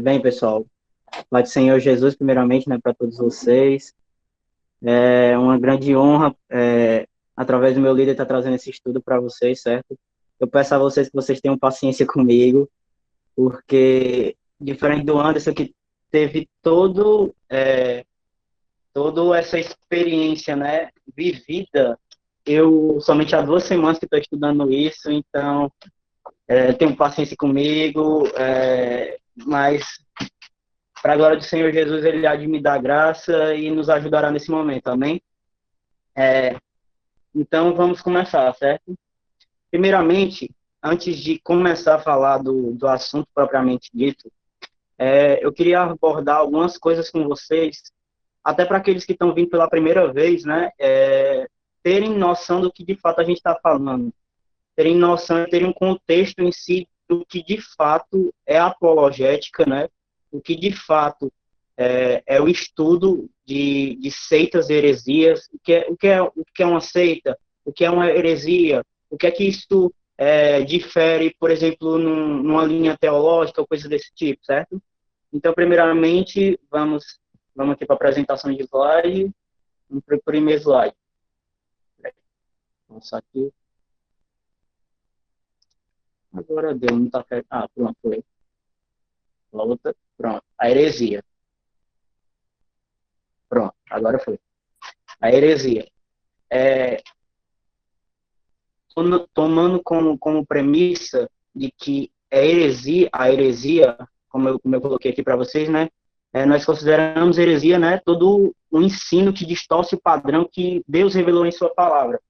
Bem, pessoal, Pai do Senhor Jesus, primeiramente, né, para todos vocês. É uma grande honra, através do meu líder, estar trazendo esse estudo para vocês, certo? Eu peço a vocês que vocês tenham paciência comigo, porque, diferente do Anderson, que teve toda essa experiência, né, vivida, eu somente há 2 semanas que estou estudando isso, então, tenham paciência comigo, mas para a glória do Senhor Jesus, ele há de me dar graça e nos ajudará nesse momento, amém? Então, vamos começar, certo? Primeiramente, antes de começar a falar do assunto propriamente dito, eu queria abordar algumas coisas com vocês, até para aqueles que estão vindo pela primeira vez, né? Terem noção do que de fato a gente está falando, terem noção, terem um contexto em si do que de fato é apologética, né? O que de fato é o estudo de seitas e heresias, o que é uma seita, o que é uma heresia, o que é que isso difere, por exemplo, numa linha teológica ou coisa desse tipo, certo? Então, primeiramente, vamos aqui para a apresentação de slide, vamos para o primeiro slide. Nossa, aqui, agora deu, não está certo. Ah, pronto, foi. Volta, pronto. A heresia, pronto, agora foi. A heresia. É, tomando como premissa de que a heresia, como eu coloquei aqui para vocês, né, nós consideramos heresia, né, todo o ensino que distorce o padrão que Deus revelou em sua palavra.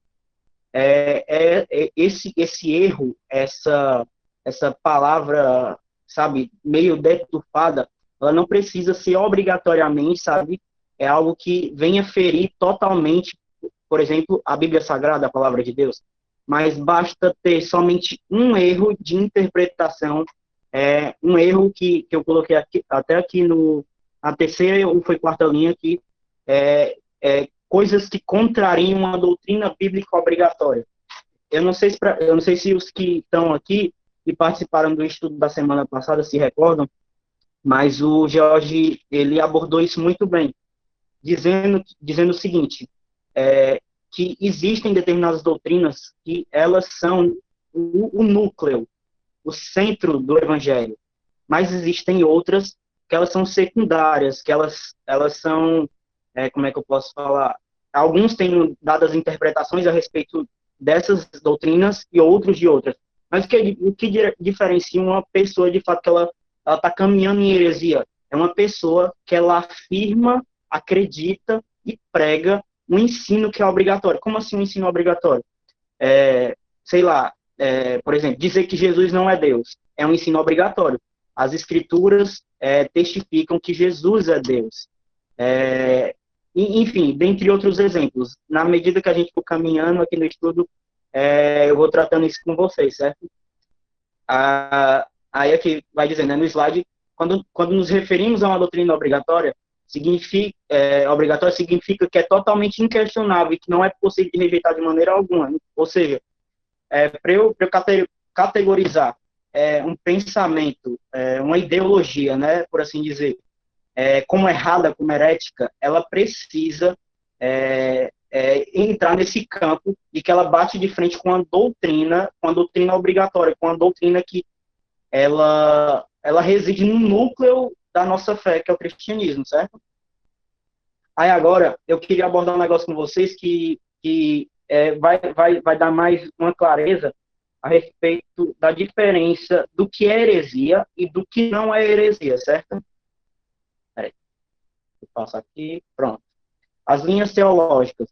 Esse erro, essa palavra, sabe, meio deturpada, ela não precisa ser obrigatoriamente, sabe, é algo que venha ferir totalmente, por exemplo, a Bíblia Sagrada, a palavra de Deus, mas basta ter somente um erro de interpretação, um erro que eu coloquei aqui, até aqui na terceira ou foi quarta linha aqui, coisas que contrariam a doutrina bíblica obrigatória. Eu não sei se os que estão aqui e participaram do estudo da semana passada se recordam, mas o George ele abordou isso muito bem, dizendo o seguinte, que existem determinadas doutrinas que elas são o núcleo, o centro do evangelho, mas existem outras que elas são secundárias, que elas são, como é que eu posso falar? Alguns têm dado as interpretações a respeito dessas doutrinas e outros de outras. Mas o que diferencia uma pessoa, de fato, que ela está caminhando em heresia? É uma pessoa que ela afirma, acredita e prega um ensino que é obrigatório. Como assim um ensino obrigatório? Sei lá, por exemplo, dizer que Jesus não é Deus é um ensino obrigatório. As escrituras testificam que Jesus é Deus. Enfim, dentre outros exemplos. Na medida que a gente for caminhando aqui no estudo, eu vou tratando isso com vocês, certo? Aí aqui vai dizendo, né, no slide, quando nos referimos a uma doutrina obrigatória significa que é totalmente inquestionável e que não é possível de rejeitar de maneira alguma. Ou seja, para eu categorizar um pensamento, uma ideologia, né, por assim dizer, como errada, como herética, ela precisa entrar nesse campo de que ela bate de frente com a doutrina obrigatória, com a doutrina que ela reside no núcleo da nossa fé, que é o cristianismo, certo? Aí agora, eu queria abordar um negócio com vocês que vai dar mais uma clareza a respeito da diferença do que é heresia e do que não é heresia, certo? Peraí, eu passo aqui, pronto. As linhas teológicas,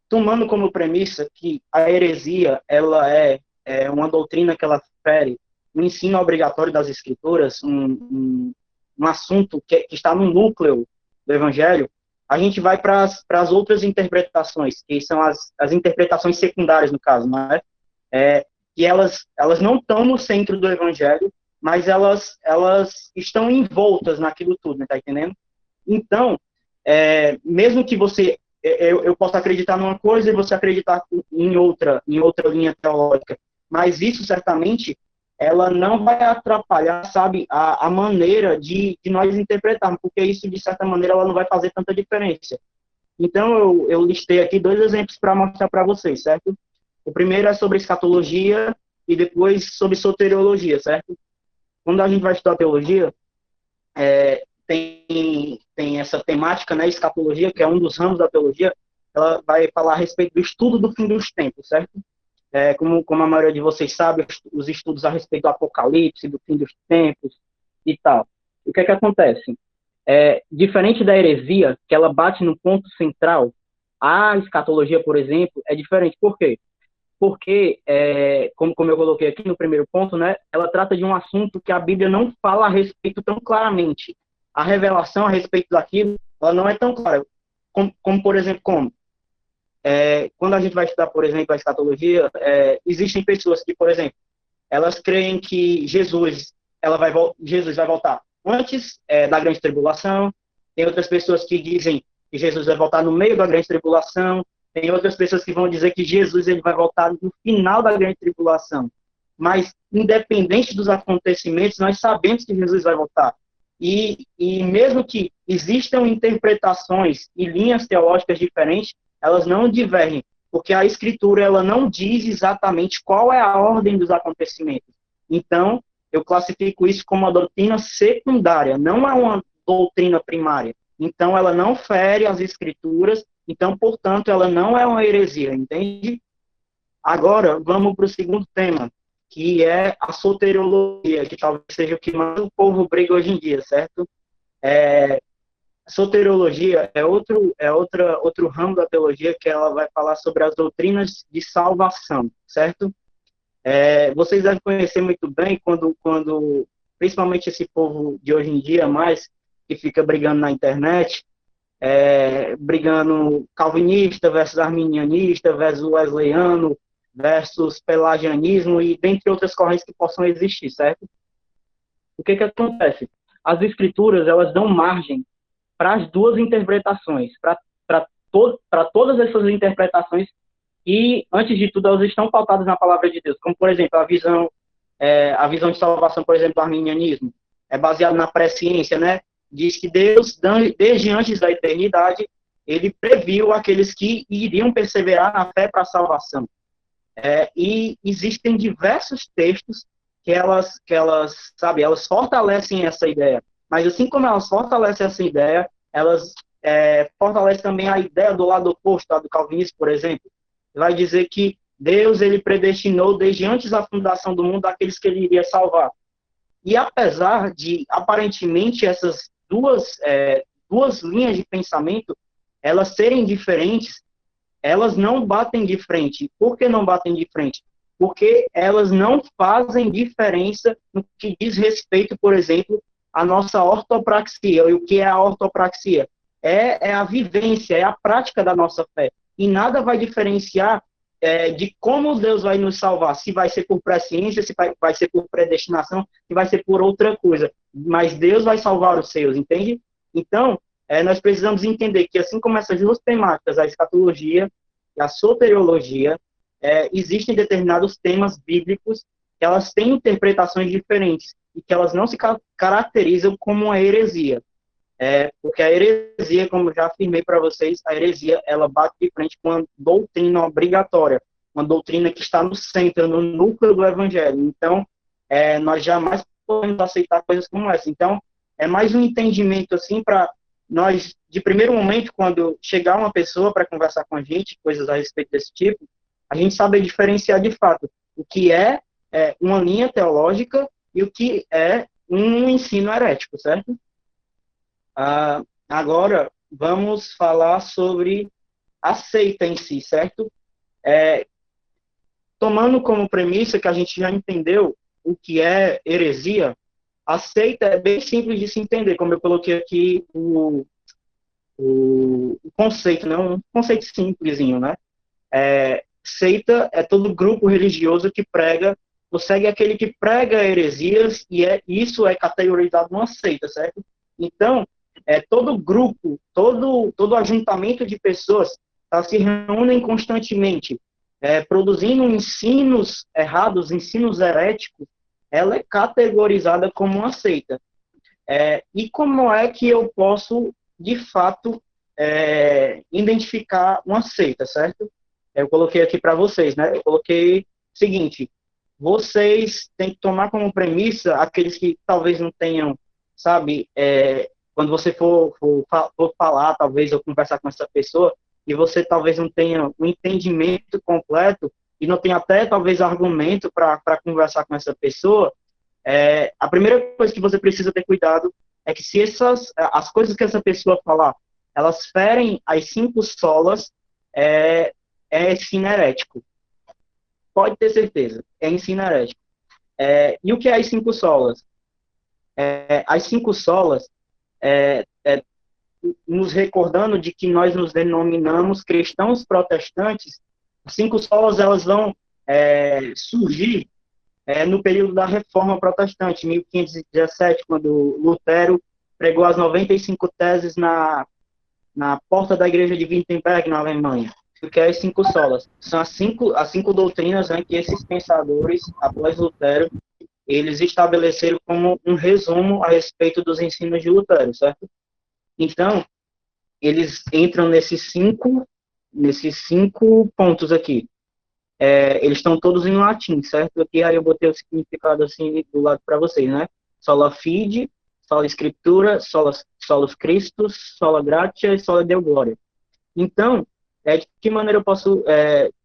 tomando como premissa que a heresia ela é uma doutrina que ela fere o ensino obrigatório das escrituras, um assunto que está no núcleo do evangelho, a gente vai para as outras interpretações, que são as interpretações secundárias, no caso, não é? Que elas não estão no centro do evangelho, mas elas estão envoltas naquilo tudo, né, tá entendendo? Então, mesmo que eu possa acreditar numa coisa e você acreditar em outra linha teológica, mas isso certamente ela não vai atrapalhar, sabe, a maneira de nós interpretarmos, porque isso, de certa maneira, ela não vai fazer tanta diferença. Então, eu listei aqui dois exemplos para mostrar para vocês, certo? O primeiro é sobre escatologia e depois sobre soteriologia, certo? Quando a gente vai estudar teologia, tem essa temática, né, escatologia, que é um dos ramos da teologia, ela vai falar a respeito do estudo do fim dos tempos, certo? Como a maioria de vocês sabe, os estudos a respeito do Apocalipse, do fim dos tempos e tal. O que é que acontece? Diferente da heresia, que ela bate no ponto central, a escatologia, por exemplo, é diferente. Por quê? Porque, como eu coloquei aqui no primeiro ponto, né, ela trata de um assunto que a Bíblia não fala a respeito tão claramente. A revelação a respeito daquilo, ela não é tão clara. Por exemplo, quando a gente vai estudar, por exemplo, a escatologia, existem pessoas que, por exemplo, elas creem que Jesus vai voltar antes da grande tribulação. Tem outras pessoas que dizem que Jesus vai voltar no meio da grande tribulação. Tem outras pessoas que vão dizer que Jesus ele vai voltar no final da grande tribulação. Mas, independente dos acontecimentos, nós sabemos que Jesus vai voltar. E mesmo que existam interpretações e linhas teológicas diferentes, elas não divergem, porque a Escritura ela não diz exatamente qual é a ordem dos acontecimentos. Então, eu classifico isso como uma doutrina secundária, não é uma doutrina primária. Então, ela não fere as Escrituras, então, portanto, ela não é uma heresia, entende? Agora, vamos para o segundo tema, que é a soteriologia, que talvez seja o que mais o povo briga hoje em dia, certo? Soteriologia é outro ramo da teologia que ela vai falar sobre as doutrinas de salvação, certo? Vocês devem conhecer muito bem quando principalmente esse povo de hoje em dia mais, que fica brigando na internet, brigando calvinista versus arminianista versus wesleyano versus pelagianismo e dentre outras correntes que possam existir, certo? O que acontece? As escrituras, elas dão margem para as duas interpretações, para todas essas interpretações, e, antes de tudo, elas estão pautadas na palavra de Deus, como, por exemplo, a visão de salvação, por exemplo, do arminianismo, é baseado na presciência, né? Diz que Deus, desde antes da eternidade, ele previu aqueles que iriam perseverar na fé para a salvação. E existem diversos textos que elas fortalecem essa ideia. Mas assim como elas fortalecem essa ideia, elas fortalecem também a ideia do lado oposto, do calvinismo, por exemplo. Vai dizer que Deus ele predestinou desde antes da fundação do mundo aqueles que ele iria salvar. E apesar de, aparentemente, essas duas linhas de pensamento, elas serem diferentes, elas não batem de frente. Por que não batem de frente? Porque elas não fazem diferença no que diz respeito, por exemplo, à nossa ortopraxia. E o que é a ortopraxia? É a vivência, é a prática da nossa fé. E nada vai diferenciar de como Deus vai nos salvar, se vai ser por presciência, se vai ser por predestinação, se vai ser por outra coisa. Mas Deus vai salvar os seus, entende? Então, nós precisamos entender que, assim como essas duas temáticas, a escatologia e a soteriologia, existem determinados temas bíblicos que elas têm interpretações diferentes e que elas não se caracterizam como uma heresia. Porque a heresia, como eu já afirmei para vocês, a heresia ela bate de frente com uma doutrina obrigatória, uma doutrina que está no centro, no núcleo do evangelho. Então, nós jamais podemos aceitar coisas como essa. Então, é mais um entendimento assim para nós, de primeiro momento, quando chegar uma pessoa para conversar com a gente, coisas a respeito desse tipo, a gente saber diferenciar de fato o que é uma linha teológica e o que é um ensino herético, certo? Agora, vamos falar sobre a seita em si, certo? Tomando como premissa que a gente já entendeu o que é heresia, a seita é bem simples de se entender, como eu coloquei aqui o conceito, né? Um conceito simplesinho, né? Seita é todo grupo religioso que prega, ou segue aquele que prega heresias, e isso é categorizado numa seita, certo? Então, todo grupo, todo ajuntamento de pessoas se reúnem constantemente, produzindo ensinos errados, ensinos heréticos, ela é categorizada como uma seita. E como é que eu posso, de fato, identificar uma seita, certo? Eu coloquei aqui para vocês, né? Eu coloquei o seguinte: vocês têm que tomar como premissa aqueles que talvez não tenham, sabe, quando você for falar, talvez, ou conversar com essa pessoa, e você talvez não tenha um entendimento completo, e não tenha até, talvez, argumento para conversar com essa pessoa, a primeira coisa que você precisa ter cuidado é que se as coisas que essa pessoa falar, elas ferem as cinco solas, é ensino herético. Pode ter certeza, é ensino herético. E o que é as cinco solas? As cinco solas, nos recordando de que nós nos denominamos cristãos protestantes, as cinco solas elas vão surgir no período da Reforma Protestante, 1517, quando Lutero pregou as 95 teses na porta da igreja de Wittenberg, na Alemanha. O que é as cinco solas? São as cinco doutrinas, né, que esses pensadores, após Lutero, eles estabeleceram como um resumo a respeito dos ensinos de Lutero, certo? Então, eles entram nesses cinco pontos aqui. Eles estão todos em latim, certo? Aqui aí eu botei o significado assim do lado para vocês, né? Sola fide, sola escritura, solus Christus, sola gratia e sola deo gloria. Então, de que maneira eu posso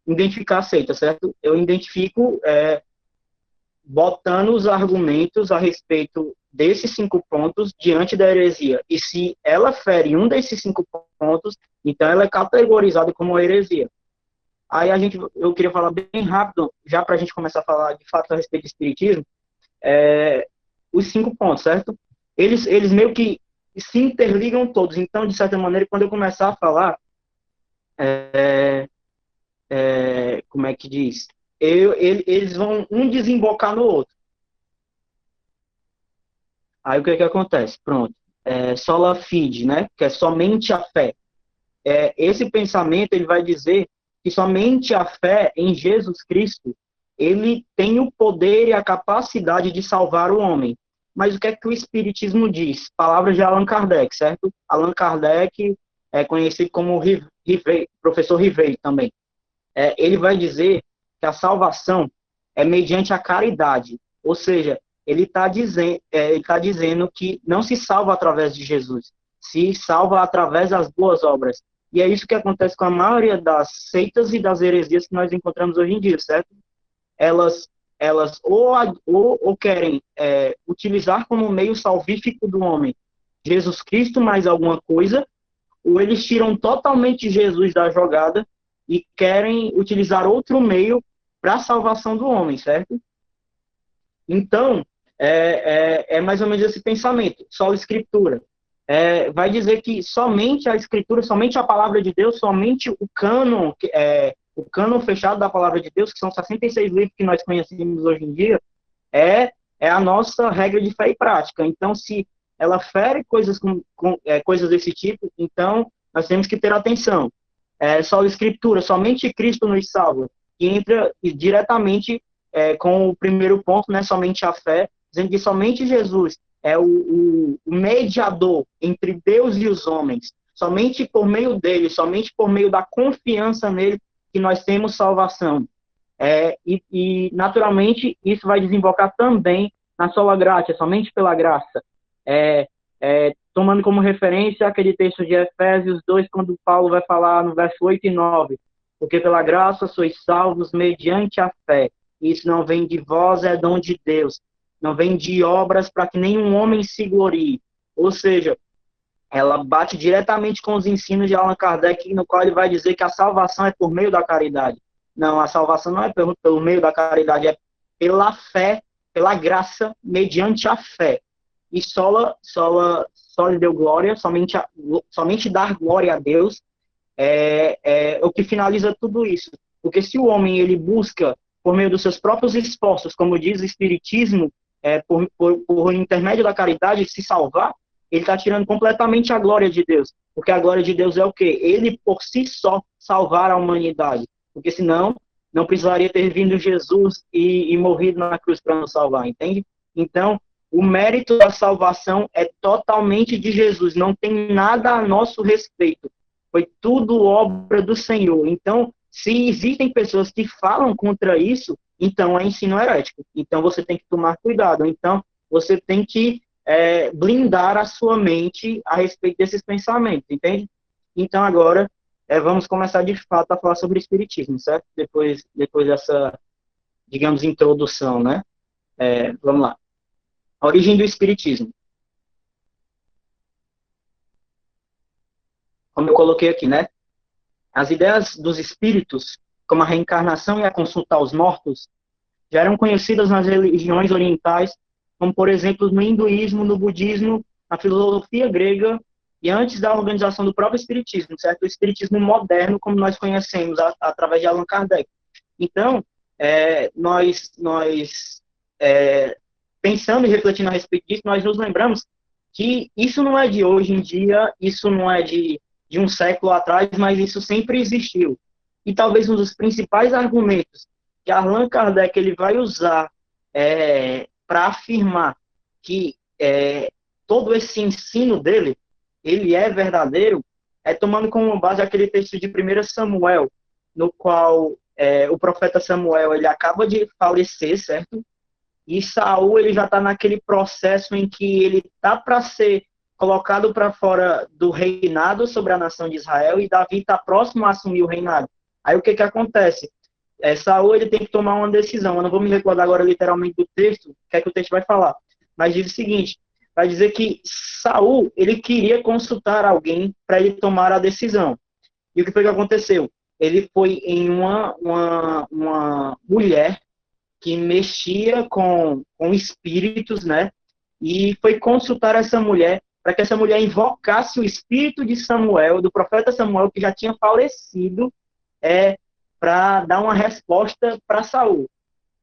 identificar a seita, certo? Eu identifico botando os argumentos a respeito desses cinco pontos diante da heresia. E se ela fere um desses cinco pontos, então ela é categorizada como heresia. Aí eu queria falar bem rápido, já para a gente começar a falar de fato a respeito do espiritismo, os cinco pontos, certo? Eles meio que se interligam todos. Então, de certa maneira, quando eu começar a falar, como é que diz? Eles vão um desembocar no outro. Aí o que acontece? Pronto. Sola fide, né? Que é somente a fé. Esse pensamento ele vai dizer que somente a fé em Jesus Cristo ele tem o poder e a capacidade de salvar o homem. Mas o que é que o Espiritismo diz? Palavras de Allan Kardec, certo? Allan Kardec é conhecido como professor Rivet também. Ele vai dizer que a salvação é mediante a caridade. Ou seja, ele está dizendo que não se salva através de Jesus, se salva através das boas obras. E é isso que acontece com a maioria das seitas e das heresias que nós encontramos hoje em dia, certo? Elas ou querem utilizar como meio salvífico do homem Jesus Cristo mais alguma coisa, ou eles tiram totalmente Jesus da jogada e querem utilizar outro meio para a salvação do homem, certo? Então, é mais ou menos esse pensamento. Só a Escritura. Vai dizer que somente a Escritura, somente a palavra de Deus, somente o cânon fechado da palavra de Deus, que são 66 livros que nós conhecemos hoje em dia, é a nossa regra de fé e prática. Então, se ela fere coisas desse tipo, então nós temos que ter atenção. Só a Escritura, somente Cristo nos salva, que entra diretamente com o primeiro ponto, né, somente a fé, dizendo que somente Jesus é o mediador entre Deus e os homens. Somente por meio dele, somente por meio da confiança nele, que nós temos salvação. E, naturalmente, isso vai desembocar também na sola gratia, somente pela graça. Tomando como referência aquele texto de Efésios 2, quando Paulo vai falar no verso 8 e 9, porque pela graça sois salvos mediante a fé. Isso não vem de vós, é dom de Deus. Não vem de obras para que nenhum homem se glorie. Ou seja, ela bate diretamente com os ensinos de Allan Kardec, no qual ele vai dizer que a salvação é por meio da caridade. Não, a salvação não é pelo meio da caridade, é pela fé, pela graça, mediante a fé. E sola deu glória, somente dar glória a Deus é o que finaliza tudo isso. Porque se o homem ele busca, por meio dos seus próprios esforços, como diz o Espiritismo, por intermédio da caridade, se salvar, ele está tirando completamente a glória de Deus. Porque a glória de Deus é o quê? Ele, por si só, salvar a humanidade. Porque senão, não precisaria ter vindo Jesus e morrido na cruz para nos salvar, entende? Então, o mérito da salvação é totalmente de Jesus, não tem nada a nosso respeito. Foi tudo obra do Senhor. Então, se existem pessoas que falam contra isso, então é ensino herético. Então, você tem que tomar cuidado. Então, você tem que blindar a sua mente a respeito desses pensamentos, entende? Então, agora, vamos começar de fato a falar sobre espiritismo, certo? Depois dessa, digamos, introdução, né? Vamos lá. A origem do espiritismo. Como eu coloquei aqui, né? As ideias dos espíritos, como a reencarnação e a consulta aos mortos, já eram conhecidas nas religiões orientais, como, por exemplo, no hinduísmo, no budismo, na filosofia grega e antes da organização do próprio espiritismo, certo? O espiritismo moderno, como nós conhecemos através de Allan Kardec. Então, nós pensando e refletindo a respeito disso, nós nos lembramos que isso não é de hoje em dia, isso não é de um século atrás, mas isso sempre existiu. E talvez um dos principais argumentos que Allan Kardec ele vai usar para afirmar que todo esse ensino dele, ele é verdadeiro, tomando como base aquele texto de 1 Samuel, no qual o profeta Samuel ele acaba de falecer, certo? E Saul ele já está naquele processo em que ele está para ser colocado para fora do reinado sobre a nação de Israel e Davi está próximo a assumir o reinado. Aí o que acontece? Saul ele tem que tomar uma decisão. Eu não vou me recordar agora literalmente do texto, o que é que o texto vai falar. Mas diz o seguinte, vai dizer que Saul ele queria consultar alguém para ele tomar a decisão. E o que foi que aconteceu? Ele foi em uma mulher que mexia com espíritos, né? E foi consultar essa mulher para que essa mulher invocasse o espírito de Samuel, do profeta Samuel, que já tinha falecido, para dar uma resposta para Saul.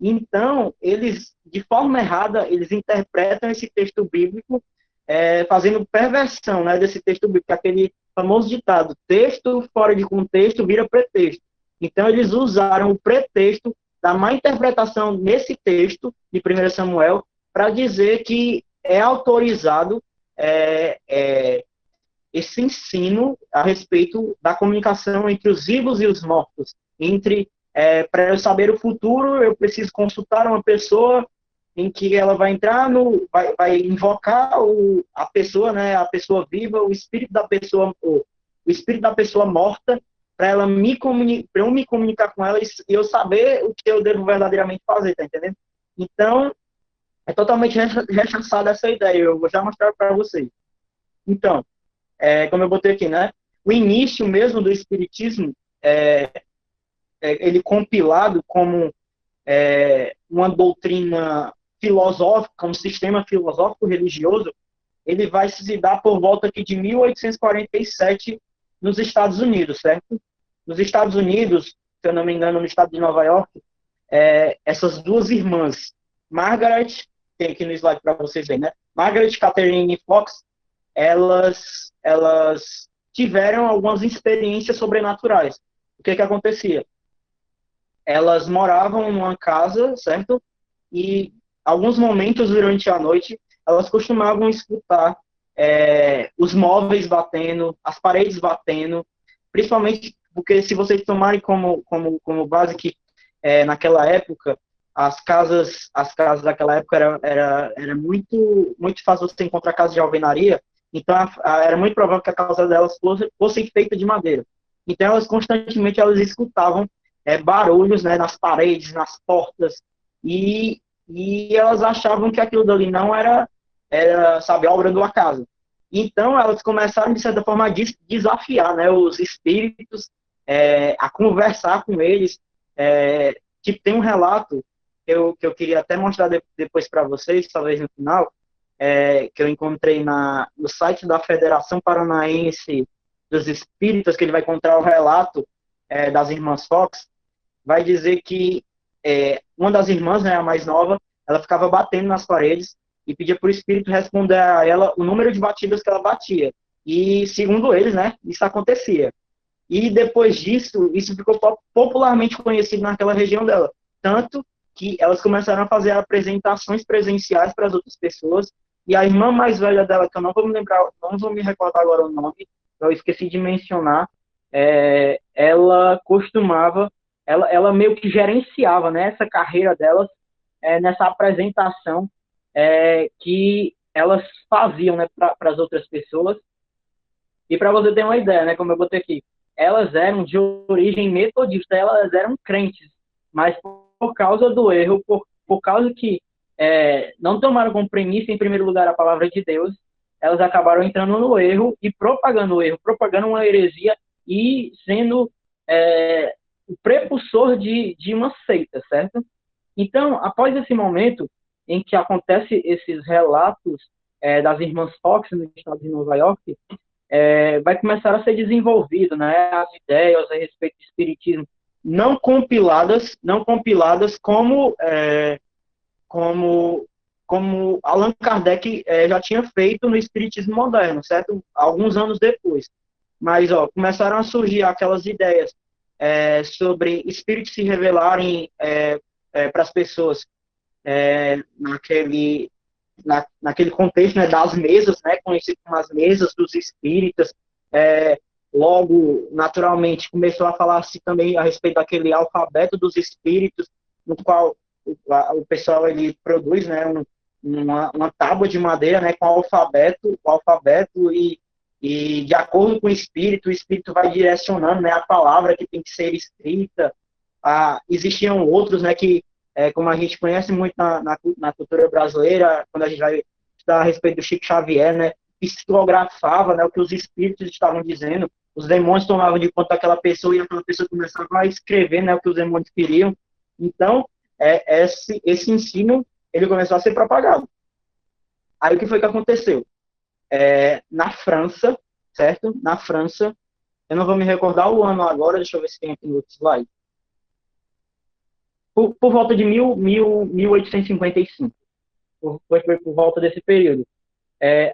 Então, eles, de forma errada, eles interpretam esse texto bíblico, fazendo perversão, né, desse texto bíblico, aquele famoso ditado, texto fora de contexto vira pretexto. Então, eles usaram o pretexto da má interpretação nesse texto de 1 Samuel para dizer que é autorizado esse ensino a respeito da comunicação entre os vivos e os mortos. Para eu saber o futuro, eu preciso consultar uma pessoa em que ela vai entrar vai invocar a pessoa, né, a pessoa viva, o espírito da pessoa morta, para eu me comunicar com ela e eu saber o que eu devo verdadeiramente fazer, tá entendendo? Então, é totalmente rechaçada essa ideia, eu vou já mostrar para vocês. Então, como eu botei aqui, né? O início mesmo do espiritismo, ele compilado como uma doutrina filosófica, um sistema filosófico religioso, ele vai se dar por volta aqui de 1847 nos Estados Unidos, certo? Nos Estados Unidos, se eu não me engano, no estado de Nova York, essas duas irmãs, Margaret, tem aqui no slide para vocês verem, né? Margaret Catherine Fox, elas tiveram algumas experiências sobrenaturais. O que acontecia? Elas moravam numa casa, certo? E alguns momentos durante a noite, elas costumavam escutar os móveis batendo, as paredes batendo, principalmente porque se vocês tomarem como base que naquela época as casas daquela época era muito fácil você encontrar casas de alvenaria, então era muito provável que a casa delas fosse feita de madeira. Então elas constantemente escutavam barulhos, né, nas paredes, nas portas, e elas achavam que aquilo dali não era sabe, obra do acaso. Então elas começaram de certa forma a desafiar, né, os espíritos, a conversar com eles. Tipo, tem um relato que eu queria até mostrar depois para vocês, talvez no final, que eu encontrei no site da Federação Paranaense dos Espíritas, que ele vai contar o relato das irmãs Fox. Vai dizer que uma das irmãs, né, a mais nova, ela ficava batendo nas paredes e pedia para o espírito responder a ela o número de batidas que ela batia. E, segundo eles, né, isso acontecia. E depois disso, isso ficou popularmente conhecido naquela região dela. Tanto que elas começaram a fazer apresentações presenciais para as outras pessoas. E a irmã mais velha dela, que eu não vou me lembrar, não vou me recordar agora o nome, eu esqueci de mencionar, ela costumava, ela meio que gerenciava, né, essa carreira delas nessa apresentação que elas faziam, né, para as outras pessoas. E para você ter uma ideia, né, como eu botei aqui, elas eram de origem metodista, elas eram crentes, mas por causa do erro, por causa que não tomaram como premissa, em primeiro lugar, a palavra de Deus, elas acabaram entrando no erro e propagando o erro, propagando uma heresia e sendo o prepulsor de uma seita, certo? Então, após esse momento em que acontece esses relatos das irmãs Fox no estado de Nova York, vai começar a ser desenvolvido, né, as ideias a respeito do espiritismo, não compiladas como, como Allan Kardec já tinha feito no espiritismo moderno, certo? Alguns anos depois. Mas, começaram a surgir aquelas ideias sobre espíritos se revelarem para as pessoas naquele naquele contexto, né, das mesas, né, conhecido como as mesas dos espíritas. Logo, naturalmente, começou a falar-se também a respeito daquele alfabeto dos espíritos, no qual o pessoal ele produz, né, uma tábua de madeira, né, com o alfabeto e de acordo com o espírito vai direcionando, né, a palavra que tem que ser escrita. Existiam outros, né, que como a gente conhece muito na cultura brasileira, quando a gente vai estudar a respeito do Chico Xavier, né, psicografava, né, o que os espíritos estavam dizendo, os demônios tomavam de conta daquela pessoa e aquela pessoa começava a escrever, né, o que os demônios queriam. Então, esse ensino ele começou a ser propagado. Aí o que foi que aconteceu? Na França, certo? Na França, eu não vou me recordar o ano agora, deixa eu ver se tem aqui no outro slide. Por volta de 1855, foi por volta desse período.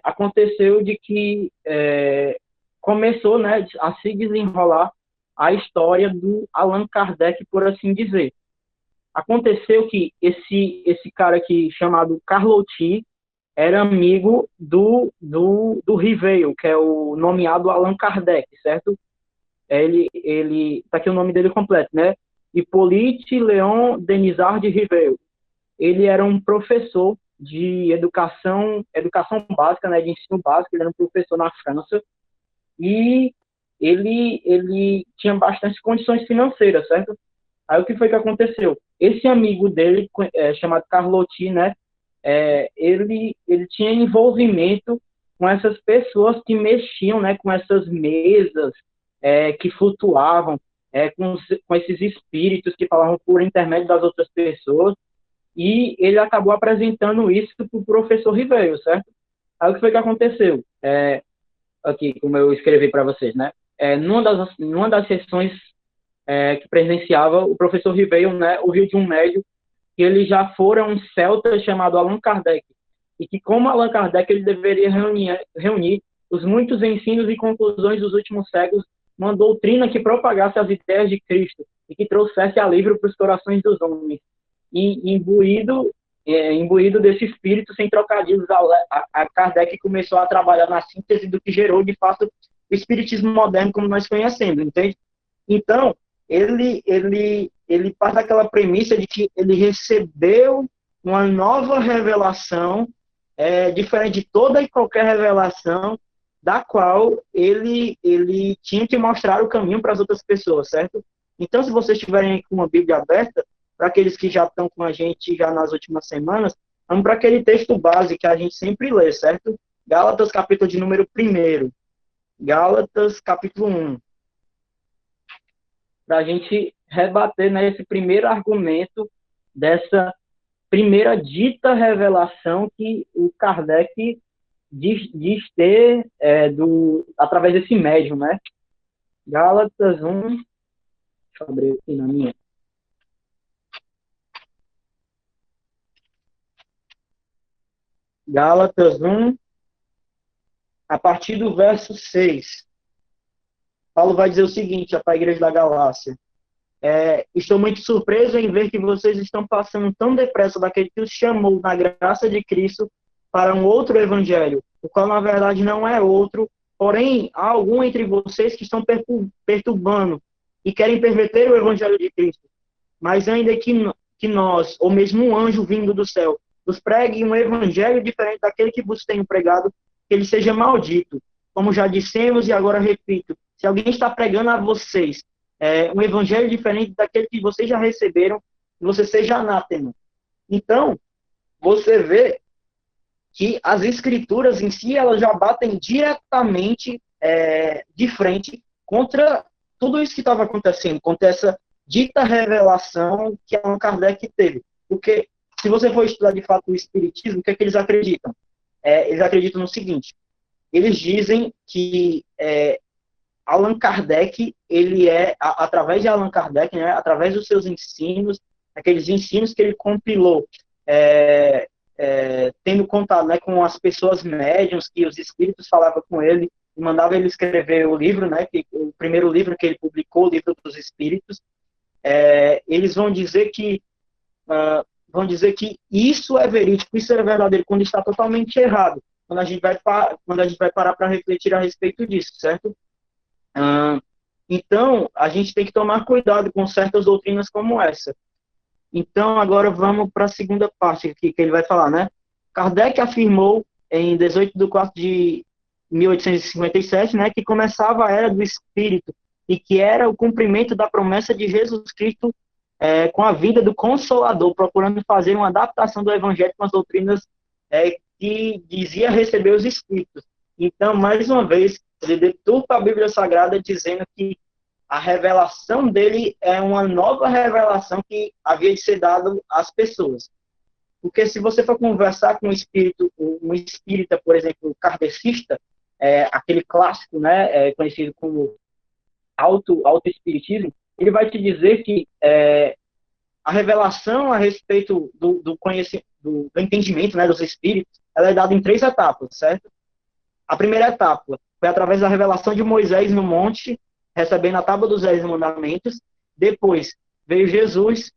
Aconteceu de que começou, né, a se desenrolar a história do Allan Kardec, por assim dizer. Aconteceu que esse cara aqui, chamado Carlotti, era amigo do Riveil, que é o nomeado Allan Kardec, certo? Tá aqui o nome dele completo, né? Hippolyte Léon Denisard de Riveil. Ele era um professor de educação básica, né, de ensino básico, ele era um professor na França, e ele tinha bastante condições financeiras, certo? Aí o que foi que aconteceu? Esse amigo dele, chamado Carlotti, né, ele tinha envolvimento com essas pessoas que mexiam, né, com essas mesas que flutuavam, com esses espíritos que falavam por intermédio das outras pessoas, e ele acabou apresentando isso para o professor Ribeiro, certo? Aí o que foi que aconteceu? Aqui, como eu escrevi para vocês, né? Numa das sessões que presenciava, o professor Ribeiro, né, ouviu de um médium que ele já fora um celta chamado Allan Kardec, e que, como Allan Kardec, ele deveria reunir os muitos ensinos e conclusões dos últimos séculos, uma doutrina que propagasse as ideias de Cristo e que trouxesse alívio para os corações dos homens. E imbuído desse espírito, sem trocadilhos, a Kardec começou a trabalhar na síntese do que gerou, de fato, o espiritismo moderno como nós conhecemos, entende? Então, ele parte daquela premissa de que ele recebeu uma nova revelação, diferente de toda e qualquer revelação, da qual ele tinha que mostrar o caminho para as outras pessoas, certo? Então, se vocês estiverem com uma Bíblia aberta, para aqueles que já estão com a gente já nas últimas semanas, vamos para aquele texto base que a gente sempre lê, certo? Gálatas, capítulo de número 1. Gálatas, capítulo 1. Para a gente rebater, né, esse primeiro argumento dessa primeira dita revelação que o Kardec diz ter através desse médium, né? Gálatas 1, deixa eu abrir aqui na minha. Gálatas 1, a partir do verso 6. Paulo vai dizer o seguinte para a igreja da Galácia: estou muito surpreso em ver que vocês estão passando tão depressa daquele que os chamou na graça de Cristo para um outro evangelho, o qual na verdade não é outro, porém há algum entre vocês que estão perturbando e querem perverter o evangelho de Cristo. Mas ainda que nós, ou mesmo um anjo vindo do céu, nos pregue um evangelho diferente daquele que vos tenho pregado, que ele seja maldito. Como já dissemos e agora repito, se alguém está pregando a vocês um evangelho diferente daquele que vocês já receberam, você seja anátema. Então, você vê que as escrituras em si, elas já batem diretamente de frente contra tudo isso que estava acontecendo, contra essa dita revelação que Allan Kardec teve. Porque, se você for estudar de fato o espiritismo, o que é que eles acreditam? Eles acreditam no seguinte: eles dizem que Allan Kardec, ele através de Allan Kardec, né, através dos seus ensinos, aqueles ensinos que ele compilou, tendo contato, né, com as pessoas médiuns, que os espíritos falavam com ele, e mandavam ele escrever o livro, né, o primeiro livro que ele publicou, o Livro dos Espíritos. Eles vão dizer que isso é verídico, isso é verdadeiro, quando está totalmente errado, quando a gente vai parar para refletir a respeito disso, certo? Então, a gente tem que tomar cuidado com certas doutrinas como essa. Então, agora vamos para a segunda parte aqui, que ele vai falar, né? Kardec afirmou em 18 de 4 de 1857, né, que começava a era do Espírito e que era o cumprimento da promessa de Jesus Cristo com a vinda do Consolador, procurando fazer uma adaptação do Evangelho com as doutrinas que dizia receber os Espíritos. Então, mais uma vez, ele deturpa a Bíblia Sagrada dizendo que a revelação dele é uma nova revelação que havia de ser dada às pessoas. Porque se você for conversar com um espírita, por exemplo, kardecista, aquele clássico, né, conhecido como autoespiritismo, ele vai te dizer que a revelação a respeito do conhecimento, do entendimento, né, dos espíritos, ela é dada em 3 etapas, certo? A primeira etapa foi através da revelação de Moisés no monte, recebendo a tábua dos 10 mandamentos. Depois veio Jesus,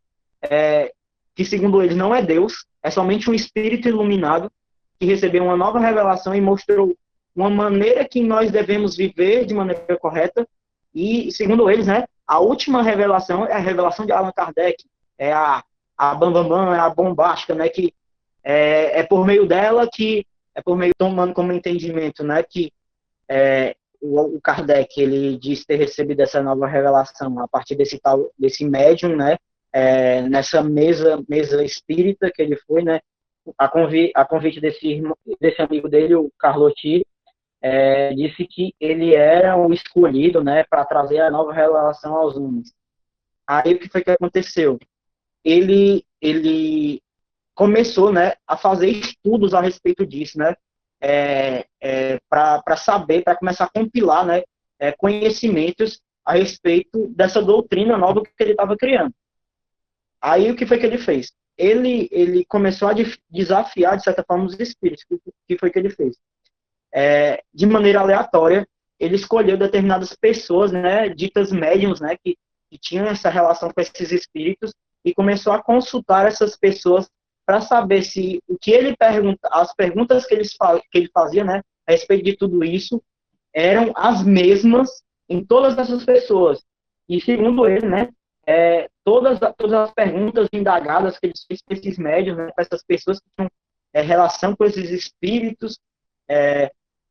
que segundo eles não é Deus, é somente um espírito iluminado, que recebeu uma nova revelação e mostrou uma maneira que nós devemos viver de maneira correta. E segundo eles, né, a última revelação é a revelação de Allan Kardec, é a bambambam, é a bombástica, né, que por meio dela que tomando como entendimento, né, que o Kardec, ele diz ter recebido essa nova revelação a partir desse médium, né, nessa mesa espírita que ele foi, né, a convite desse amigo dele, o Carlotti, disse que ele era o escolhido, né, para trazer a nova revelação aos homens. Aí o que foi que aconteceu? Ele começou, né, a fazer estudos a respeito disso, né, para saber, para começar a compilar, né, conhecimentos a respeito dessa doutrina nova que ele estava criando. Aí o que foi que ele fez? Ele começou a desafiar, de certa forma, os espíritos. O que foi que ele fez? De maneira aleatória, ele escolheu determinadas pessoas, né, ditas médiums, né, que tinham essa relação com esses espíritos, e começou a consultar essas pessoas para saber se o que ele as perguntas que ele fazia, né, a respeito de tudo isso, eram as mesmas em todas essas pessoas. E segundo ele, né, todas as perguntas indagadas que ele fez para esses médiums, né, para essas pessoas que tinham relação com esses espíritos,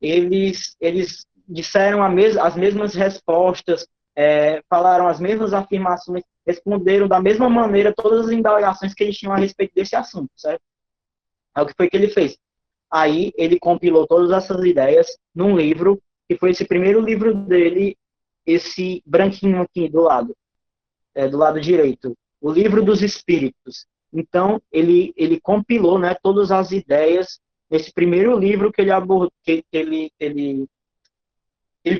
eles disseram as mesmas respostas, falaram as mesmas afirmações, responderam da mesma maneira todas as indagações que eles tinham a respeito desse assunto, certo? Aí o que foi que ele fez? Aí ele compilou todas essas ideias num livro, que foi esse primeiro livro dele, esse branquinho aqui do lado direito, o Livro dos Espíritos. Então, ele compilou, né, todas as ideias nesse primeiro livro que ele abordou, que ele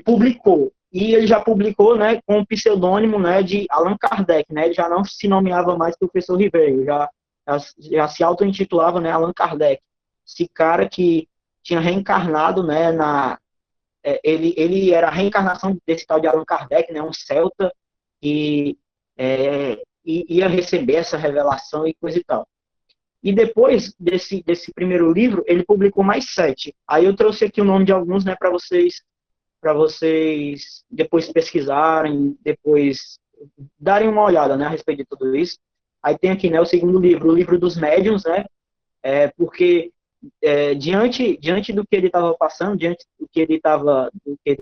publicou. E ele já publicou, né, com o pseudônimo, né, de Allan Kardec, né? Ele já não se nomeava mais Professor Ribeiro, já se auto-intitulava, né, Allan Kardec. Esse cara que tinha reencarnado, né, ele era a reencarnação desse tal de Allan Kardec, né, um celta, que ia receber essa revelação e coisa e tal. E depois desse primeiro livro, ele publicou mais 7. Aí eu trouxe aqui o nome de alguns, né, para vocês depois pesquisarem, depois darem uma olhada, né, a respeito de tudo isso. Aí tem aqui, né, o segundo livro, o livro dos médiuns, né, porque diante do que ele estava passando, diante do que ele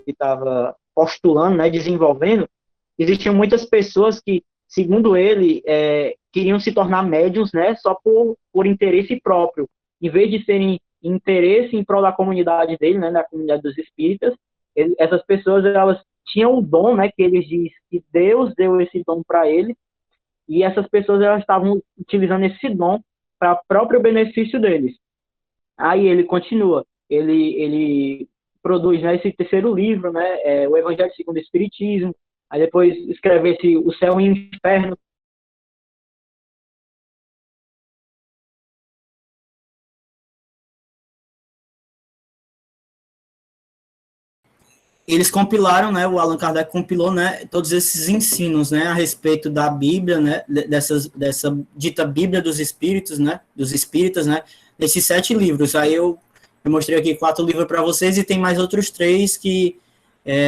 estava postulando, né, desenvolvendo, existiam muitas pessoas que, segundo ele, queriam se tornar médiuns, né, só por interesse próprio, em vez de serem interesse em prol da comunidade dele, né, da comunidade dos espíritas. Essas pessoas, elas tinham um dom, né, que eles dizem que Deus deu esse dom para ele, e essas pessoas, elas estavam utilizando esse dom para próprio benefício deles. Aí ele continua, ele produz, né, esse terceiro livro, né, o Evangelho segundo o Espiritismo. Aí depois escreve O Céu e o Inferno. Eles compilaram, né, o Allan Kardec compilou, né, todos esses ensinos, né, a respeito da Bíblia, né, dessa dita Bíblia dos Espíritos, né, dos Espíritas, né, nesses 7 livros. Aí eu mostrei aqui 4 livros para vocês e tem mais outros 3 que,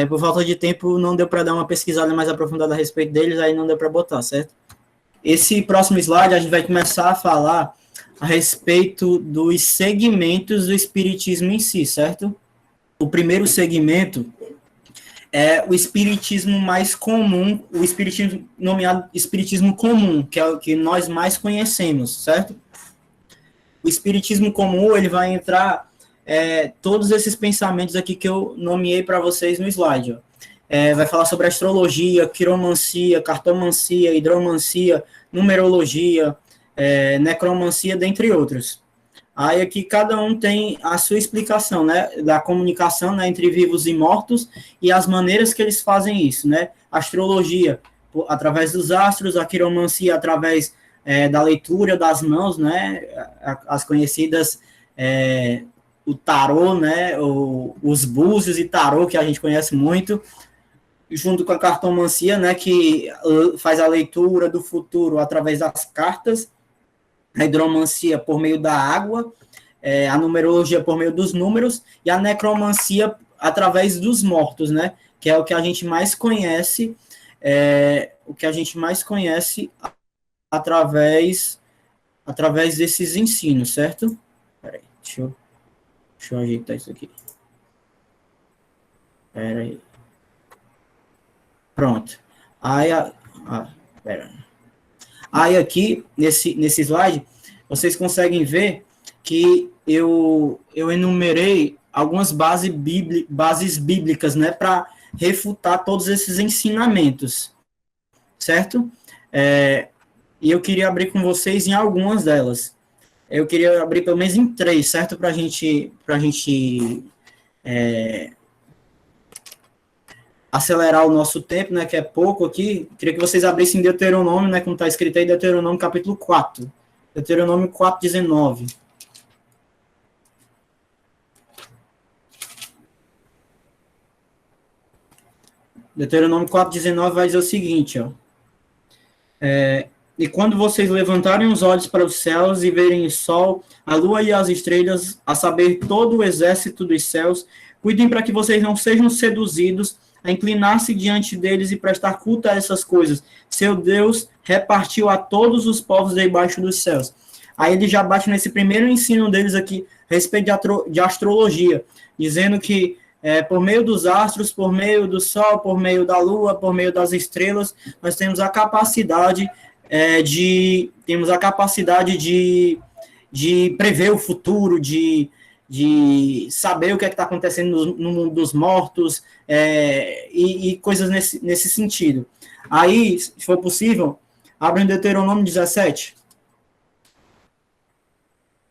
por falta de tempo, não deu para dar uma pesquisada mais aprofundada a respeito deles, aí não deu para botar, certo? Esse próximo slide a gente vai começar a falar a respeito dos segmentos do Espiritismo em si, certo? O primeiro segmento é o espiritismo mais comum, o espiritismo nomeado espiritismo comum, que é o que nós mais conhecemos, certo? O espiritismo comum, ele vai entrar todos esses pensamentos aqui que eu nomeei para vocês no slide. Ó. Vai falar sobre astrologia, quiromancia, cartomancia, hidromancia, numerologia, necromancia, dentre outros. Aí aqui cada um tem a sua explicação, né, da comunicação, né, entre vivos e mortos e as maneiras que eles fazem isso, né? Astrologia, através dos astros, a quiromancia através da leitura das mãos, né, as conhecidas, o tarô, né, os búzios e tarô, que a gente conhece muito, junto com a cartomancia, né, que faz a leitura do futuro através das cartas, a hidromancia por meio da água, a numerologia por meio dos números, e a necromancia através dos mortos, né? Que é o que a gente mais conhece, através desses ensinos, certo? Peraí, deixa eu ajeitar isso aqui. Peraí. Pronto. Aí aqui, nesse slide, vocês conseguem ver que eu enumerei algumas bases bíblicas, né, para refutar todos esses ensinamentos, certo? E eu queria abrir com vocês em algumas delas. Eu queria abrir pelo menos em 3, certo? Para a gente acelerar o nosso tempo, né, que é pouco aqui. Queria que vocês abrissem Deuteronômio, né, como está escrito aí, Deuteronômio capítulo 4. Deuteronômio 4:19. Deuteronômio 4:19 vai dizer o seguinte, ó. E quando vocês levantarem os olhos para os céus e verem o sol, a lua e as estrelas, a saber, todo o exército dos céus, cuidem para que vocês não sejam seduzidos a inclinar-se diante deles e prestar culto a essas coisas. Seu Deus repartiu a todos os povos debaixo dos céus. Aí ele já bate nesse primeiro ensino deles aqui, a respeito de astrologia, dizendo que por meio dos astros, por meio do sol, por meio da lua, por meio das estrelas, nós temos a capacidade de prever o futuro, de saber o que está acontecendo no mundo dos mortos, e coisas nesse sentido. Aí, se for possível, abre em Deuteronômio 17.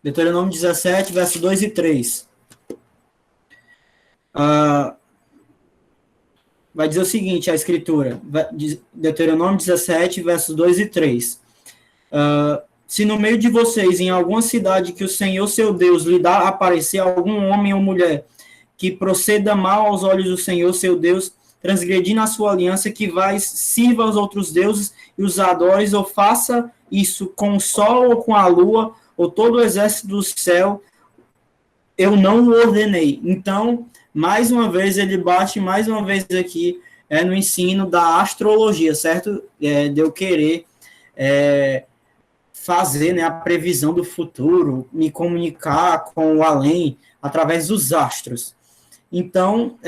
Deuteronômio 17, versos 2 e 3. Vai dizer o seguinte, a escritura, Deuteronômio 17, versos 2 e 3. Se no meio de vocês, em alguma cidade que o Senhor, seu Deus, lhe dá aparecer algum homem ou mulher que proceda mal aos olhos do Senhor, seu Deus, transgredindo a sua aliança, que vai, sirva aos outros deuses e os adores, ou faça isso com o sol ou com a lua, ou todo o exército do céu, eu não o ordenei. Então, mais uma vez, ele bate mais uma vez aqui no ensino da astrologia, certo? De eu querer fazer, né, a previsão do futuro, me comunicar com o além através dos astros. Então,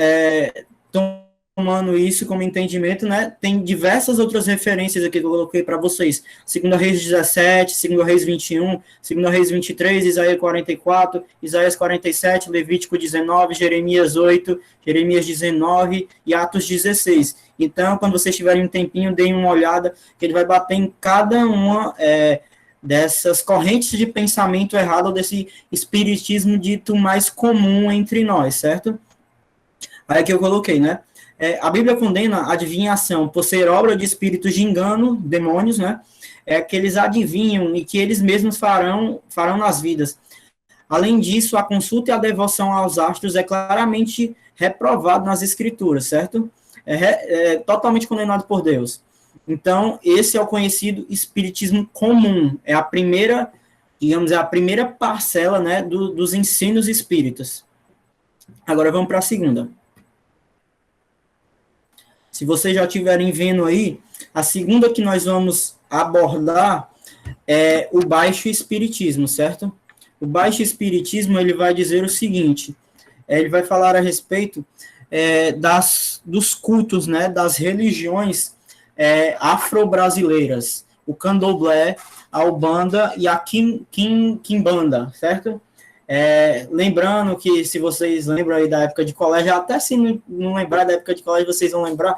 tomando isso como entendimento, né, tem diversas outras referências aqui que eu coloquei para vocês. 2 Reis 17, 2 Reis 21, 2 Reis 23, Isaías 44, Isaías 47, Levítico 19, Jeremias 8, Jeremias 19 e Atos 16. Então, quando vocês tiverem um tempinho, deem uma olhada, que ele vai bater em cada uma dessas correntes de pensamento errado, ou desse espiritismo dito mais comum entre nós, certo? Aí que eu coloquei, né? A Bíblia condena a adivinhação por ser obra de espíritos de engano, demônios, né? Que eles adivinham e que eles mesmos farão nas vidas. Além disso, a consulta e a devoção aos astros é claramente reprovado nas Escrituras, certo? É totalmente condenado por Deus. Então, esse é o conhecido espiritismo comum. É a primeira, digamos, a primeira parcela, né, dos ensinos espíritas. Agora vamos para a segunda. Se vocês já estiverem vendo aí, a segunda que nós vamos abordar é o baixo espiritismo, certo? O baixo espiritismo, ele vai dizer o seguinte, ele vai falar a respeito dos cultos, né, das religiões afro-brasileiras, o candomblé, a Umbanda e a Quimbanda, certo? Lembrando que, se vocês lembram aí da época de colégio, até se não lembrar da época de colégio, vocês vão lembrar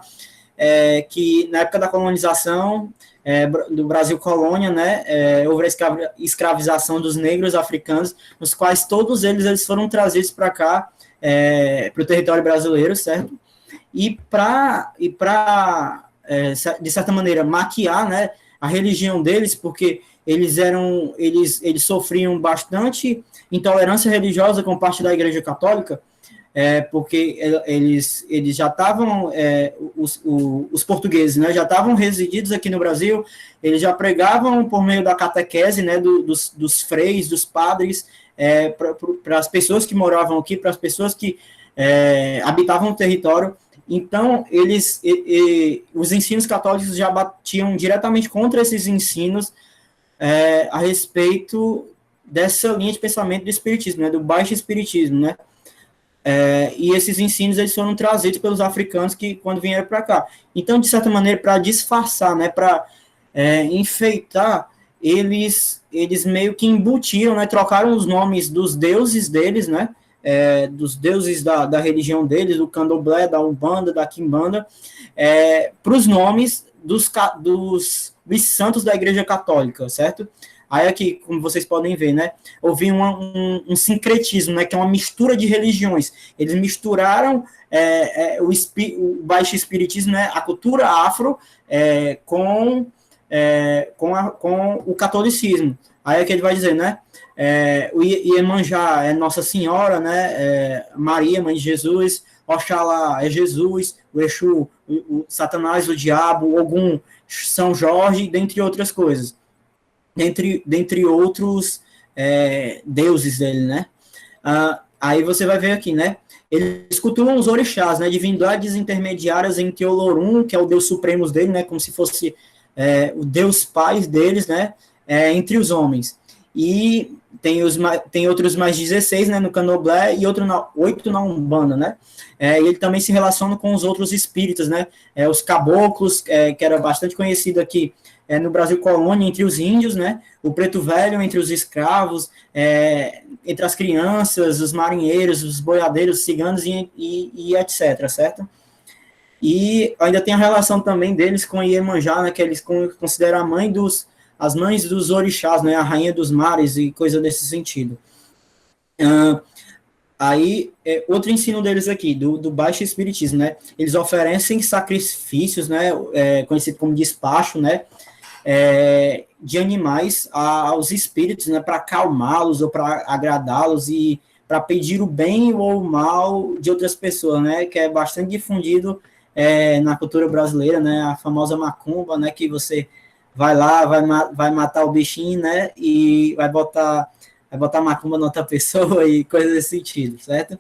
que na época da colonização do Brasil colônia, né, houve a escravização dos negros africanos, os quais todos eles foram trazidos para cá, para o território brasileiro, certo? E para de certa maneira, maquiar, né, a religião deles, porque eles sofriam bastante intolerância religiosa com parte da Igreja Católica, porque eles já estavam, os portugueses, né, já estavam resididos aqui no Brasil, eles já pregavam por meio da catequese, né, dos freis, dos padres, para as pessoas que moravam aqui, para as pessoas que habitavam o território. Então, os ensinos católicos já batiam diretamente contra esses ensinos a respeito dessa linha de pensamento do espiritismo, né, do baixo espiritismo, né? E esses ensinos eles foram trazidos pelos africanos que quando vieram para cá. Então, de certa maneira, para disfarçar, né, para enfeitar, eles meio que embutiram, né, trocaram os nomes dos deuses deles, né, dos deuses da religião deles, do candomblé, da Umbanda, da Quimbanda, para os nomes dos santos da Igreja Católica, certo? Aí aqui, como vocês podem ver, né, houve um sincretismo, né, que é uma mistura de religiões. Eles misturaram o baixo espiritismo, né, a cultura afro, com o catolicismo. Aí aqui ele vai dizer, né, o Iemanjá é Nossa Senhora, né, Maria, Mãe de Jesus, Oxalá é Jesus, o Exu, o Satanás, o Diabo, o Ogum, São Jorge, dentre outras coisas. Dentre outros deuses dele, né? Aí você vai ver aqui, né? Eles cultuam os orixás, né? Divindades intermediárias entre Olorum, que é o deus supremo dele, né? Como se fosse o deus pai deles, né? Entre os homens. E tem outros mais 16, né? No candomblé e 8 na Umbanda, né? E ele também se relaciona com os outros espíritos, né? Os caboclos, que era bastante conhecido aqui no Brasil colônia, entre os índios, né? O preto velho entre os escravos, entre as crianças, os marinheiros, os boiadeiros, ciganos e etc, certo? E ainda tem a relação também deles com Iemanjá, né? Que eles consideram as mães dos orixás, né? A rainha dos mares e coisa desse sentido. Aí, outro ensino deles aqui, do baixo espiritismo, né? Eles oferecem sacrifícios, né? Conhecido como despacho, né? De animais aos espíritos, né? Para acalmá-los ou para agradá-los e para pedir o bem ou o mal de outras pessoas, né? Que é bastante difundido na cultura brasileira, né? A famosa macumba, né? Que você vai lá, vai matar o bichinho, né? E vai botar macumba na outra pessoa e coisas desse sentido, certo?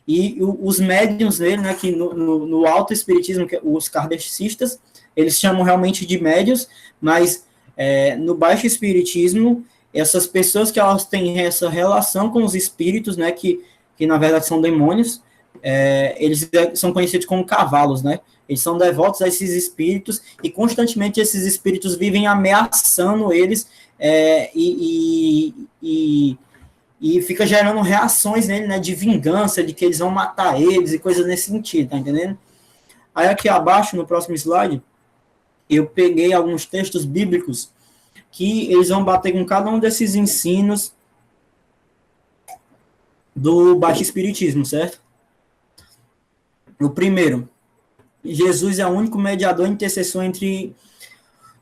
E os médiums dele, né? Que no alto espiritismo, os kardecistas, eles chamam realmente de médios, mas no baixo espiritismo, essas pessoas que elas têm essa relação com os espíritos, né, que na verdade são demônios, eles são conhecidos como cavalos, né? Eles são devotos a esses espíritos e constantemente esses espíritos vivem ameaçando eles e fica gerando reações nele, né, de vingança, de que eles vão matar eles e coisas nesse sentido, tá entendendo? Aí aqui abaixo, no próximo slide, eu peguei alguns textos bíblicos que eles vão bater com cada um desses ensinos do baixo espiritismo, certo? O primeiro, Jesus é o único mediador e intercessor entre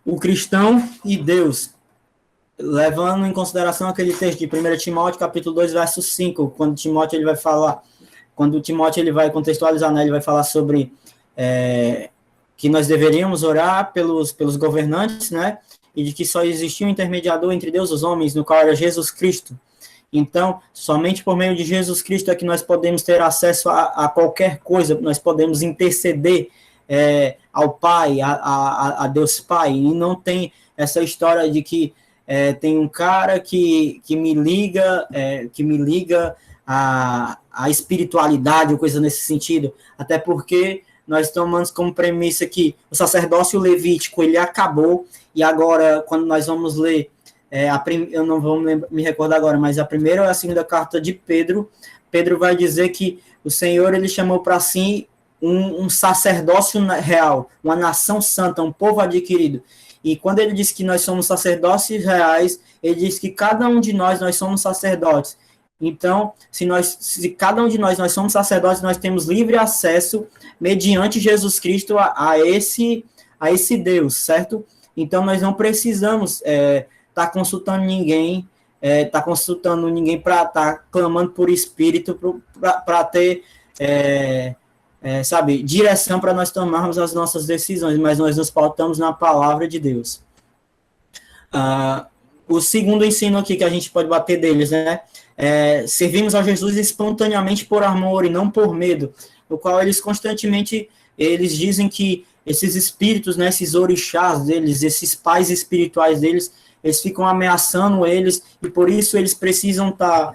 o cristão e Deus, levando em consideração aquele texto de 1 Timóteo, capítulo 2, verso 5, quando Timóteo ele vai contextualizar, né, ele vai falar sobre que nós deveríamos orar pelos governantes, né, e de que só existia um intermediador entre Deus e os homens, no qual era Jesus Cristo. Então, somente por meio de Jesus Cristo é que nós podemos ter acesso a qualquer coisa, nós podemos interceder ao Pai, a Deus Pai, e não tem essa história de que tem um cara que me liga a espiritualidade ou coisa nesse sentido, até porque nós tomamos como premissa que o sacerdócio levítico, ele acabou, e agora, quando nós vamos ler, eu não vou me recordar agora, mas a primeira ou a segunda carta de Pedro, Pedro vai dizer que o Senhor, ele chamou para si um sacerdócio real, uma nação santa, um povo adquirido. E quando ele diz que nós somos sacerdotes reais, ele diz que cada um de nós somos sacerdotes. Então, se cada um de nós somos sacerdotes, nós temos livre acesso, mediante Jesus Cristo, a esse Deus, certo? Então, nós não precisamos estar consultando ninguém para estar clamando por espírito, para ter, direção para nós tomarmos as nossas decisões, mas nós nos pautamos na palavra de Deus. O segundo ensino aqui que a gente pode bater deles, né? Servimos a Jesus espontaneamente por amor e não por medo, no qual eles constantemente, eles dizem que esses espíritos, né, esses orixás deles, esses pais espirituais deles, eles ficam ameaçando eles, e por isso eles precisam estar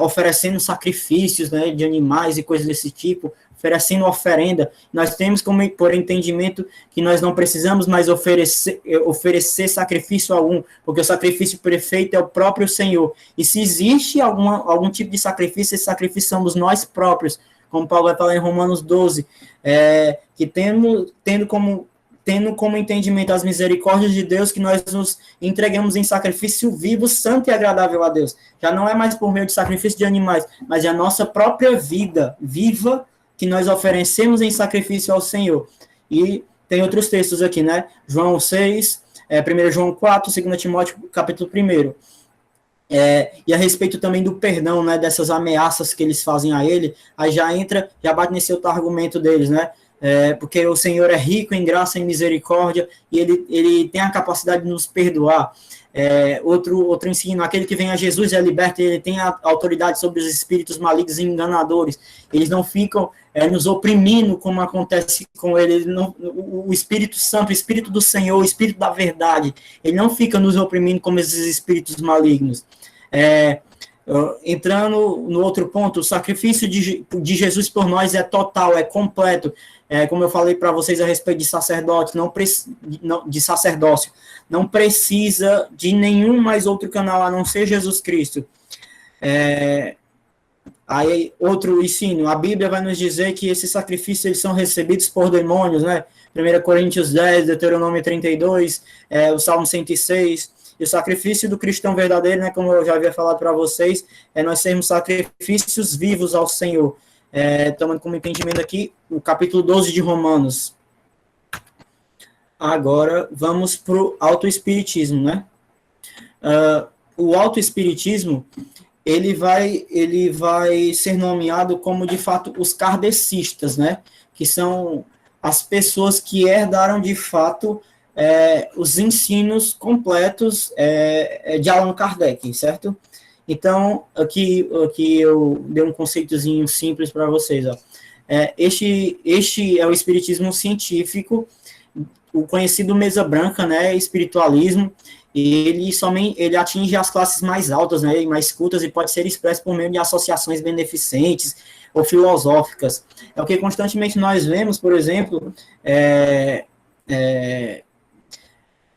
oferecendo sacrifícios, né, de animais e coisas desse tipo, oferecendo oferenda. Nós temos como por entendimento que nós não precisamos mais oferecer sacrifício algum, porque o sacrifício perfeito é o próprio Senhor. E se existe algum tipo de sacrifício, esse sacrifício somos nós próprios, como Paulo vai falar em Romanos 12, que tendo como entendimento as misericórdias de Deus, que nós nos entregamos em sacrifício vivo, santo e agradável a Deus. Já não é mais por meio de sacrifício de animais, mas é a nossa própria vida viva que nós oferecemos em sacrifício ao Senhor. E tem outros textos aqui, né? João 6, 1 João 4, 2 Timóteo, capítulo 1. E a respeito também do perdão, né? Dessas ameaças que eles fazem a ele, aí já bate nesse outro argumento deles, né? Porque o Senhor é rico em graça e misericórdia, e ele tem a capacidade de nos perdoar. Outro ensino, aquele que vem a Jesus é liberto, ele tem a autoridade sobre os espíritos malignos e enganadores. Eles não ficam nos oprimindo, como acontece com ele. O Espírito Santo, o Espírito do Senhor, o Espírito da verdade, ele não fica nos oprimindo como esses espíritos malignos. Entrando no outro ponto, o sacrifício de Jesus por nós é total, é completo. Como eu falei para vocês a respeito de sacerdote, de sacerdócio, não precisa de nenhum mais outro canal a não ser Jesus Cristo. Aí, outro ensino, a Bíblia vai nos dizer que esses sacrifícios eles são recebidos por demônios, né? 1 Coríntios 10, Deuteronômio 32, o Salmo 106, e o sacrifício do cristão verdadeiro, né, como eu já havia falado para vocês, nós sermos sacrifícios vivos ao Senhor. Tomando como entendimento aqui o capítulo 12 de Romanos. Agora, vamos para o autoespiritismo, né? O autoespiritismo, ele vai ser nomeado como, de fato, os kardecistas, né? Que são as pessoas que herdaram, de fato, os ensinos completos de Allan Kardec, certo? Então, aqui eu dei um conceitozinho simples para vocês. Ó. Este é o espiritismo científico, o conhecido mesa branca, né, espiritualismo, ele atinge as classes mais altas, né, e mais cultas, e pode ser expresso por meio de associações beneficentes ou filosóficas. É o que constantemente nós vemos, por exemplo,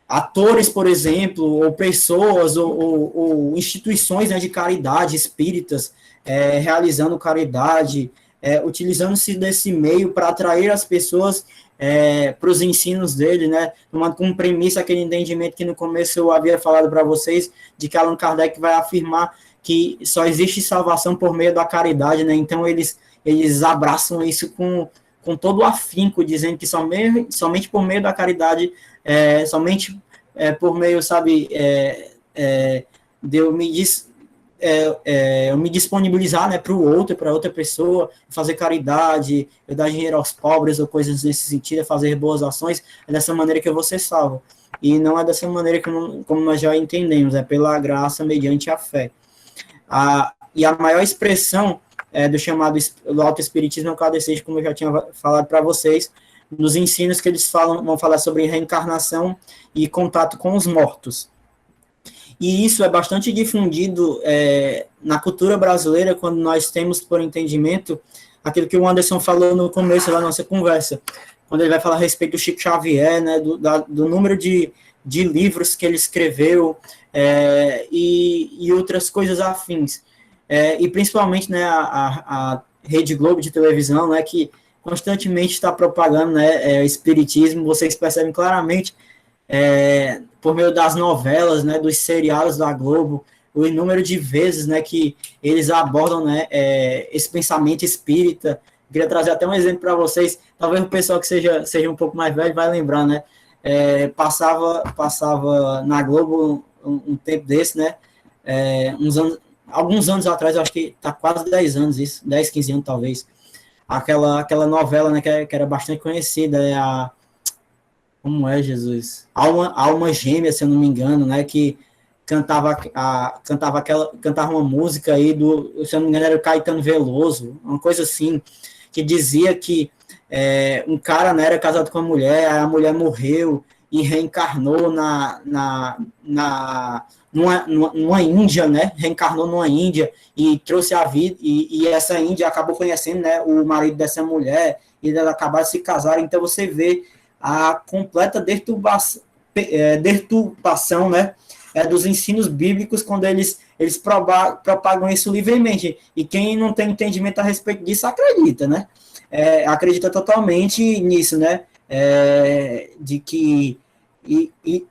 atores, por exemplo, ou pessoas, ou instituições, né, de caridade, espíritas, realizando caridade, utilizando-se desse meio para atrair as pessoas para os ensinos dele, né, tomando como premissa aquele entendimento que no começo eu havia falado para vocês, de que Allan Kardec vai afirmar que só existe salvação por meio da caridade, né, então eles abraçam isso com todo o afinco, dizendo que somente por meio da caridade, somente por meio, sabe, de eu me disponibilizar, né, para o outro, para outra pessoa, fazer caridade, eu dar dinheiro aos pobres ou coisas nesse sentido, fazer boas ações, é dessa maneira que eu vou ser salvo. E não é dessa maneira como nós já entendemos, é pela graça mediante a fé. E a maior expressão do chamado do autoespiritismo é o kardecismo, como eu já tinha falado para vocês, nos ensinos que eles vão falar sobre reencarnação e contato com os mortos. E isso é bastante difundido na cultura brasileira, quando nós temos por entendimento aquilo que o Anderson falou no começo da nossa conversa, quando ele vai falar a respeito do Chico Xavier, né, do número de livros que ele escreveu e outras coisas afins. E principalmente, né, a Rede Globo de televisão, né, que constantemente está propagando, né, espiritismo. Vocês percebem claramente por meio das novelas, né, dos seriados da Globo, o número de vezes, né, que eles abordam, né, esse pensamento espírita. Eu queria trazer até um exemplo para vocês, talvez o pessoal que seja um pouco mais velho vai lembrar, né, passava na Globo um tempo desse, né, alguns anos atrás, eu acho que está quase 10 anos isso, 10, 15 anos talvez, aquela novela, né, que era bastante conhecida, como é, Jesus? Alma Gêmea, se eu não me engano, né, que cantava uma música aí se eu não me engano, era o Caetano Veloso, uma coisa assim, que dizia que um cara, né, era casado com uma mulher, a mulher morreu e reencarnou numa Índia, né, reencarnou numa Índia e trouxe a vida, e essa Índia acabou conhecendo, né, o marido dessa mulher, e eles acabaram de se casar. Então você vê a completa deturpação, né, dos ensinos bíblicos, quando eles propagam isso livremente, e quem não tem entendimento a respeito disso acredita, né, acredita totalmente nisso, né, de que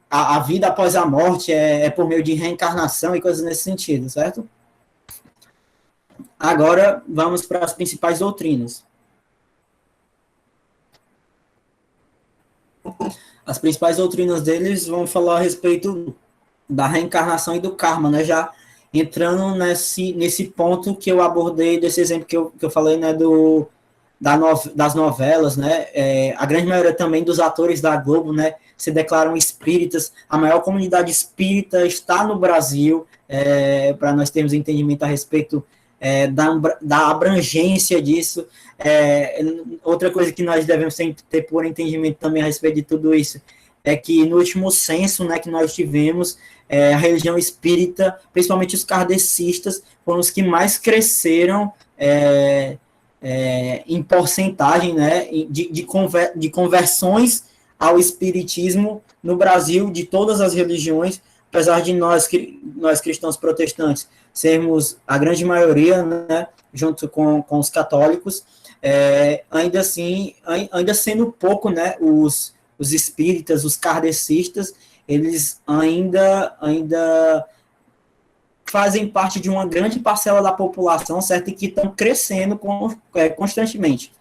a vida após a morte é por meio de reencarnação e coisas nesse sentido, certo? Agora, vamos para as principais doutrinas. As principais doutrinas deles vão falar a respeito da reencarnação e do karma, né? Já entrando nesse ponto que eu abordei, desse exemplo que eu falei, né, das novelas, né? A grande maioria também dos atores da Globo, né, se declaram espíritas. A maior comunidade espírita está no Brasil, para nós termos entendimento a respeito da abrangência disso. Outra coisa que nós devemos ter por entendimento também a respeito de tudo isso é que no último censo, né, que nós tivemos, a religião espírita, principalmente os kardecistas, foram os que mais cresceram em porcentagem, né, de conversões ao espiritismo no Brasil, de todas as religiões, apesar de nós cristãos protestantes sermos a grande maioria, né, junto com os católicos, ainda assim, ainda sendo pouco, né, os espíritas, os kardecistas, eles ainda fazem parte de uma grande parcela da população, certo? E que estão crescendo constantemente.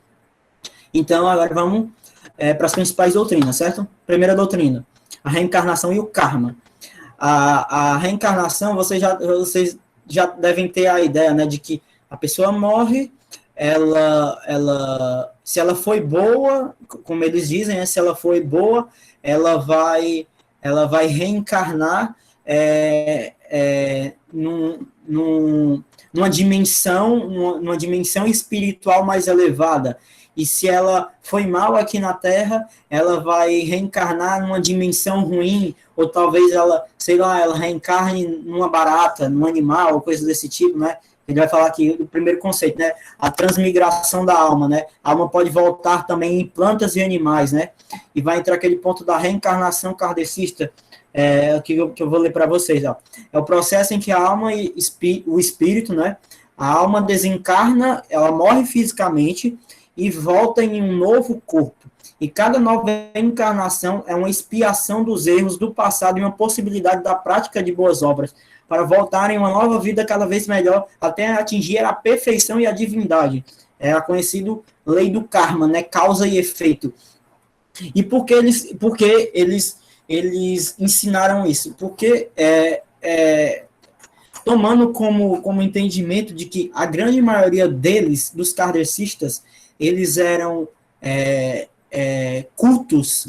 Então, agora vamos para as principais doutrinas, certo? Primeira doutrina, a reencarnação e o karma. A reencarnação, vocês já devem ter a ideia, né, de que a pessoa morre, se ela foi boa, como eles dizem, né, se ela foi boa, ela vai reencarnar numa dimensão espiritual mais elevada. E se ela foi mal aqui na Terra, ela vai reencarnar numa dimensão ruim, ou talvez ela, sei lá, ela reencarne numa barata, num animal, coisa desse tipo, né? Ele vai falar aqui o primeiro conceito, né? A transmigração da alma, né? A alma pode voltar também em plantas e animais, né? E vai entrar aquele ponto da reencarnação kardecista, que eu vou ler para vocês, ó. É o processo em que a alma e o espírito, né? A alma desencarna, ela morre fisicamente e volta em um novo corpo. E cada nova encarnação é uma expiação dos erros do passado e uma possibilidade da prática de boas obras, para voltarem uma nova vida cada vez melhor, até atingir a perfeição e a divindade. É a conhecida lei do karma, né? Causa e efeito. E por que eles ensinaram isso? Porque tomando como entendimento de que a grande maioria deles, dos kardecistas, eles eram cultos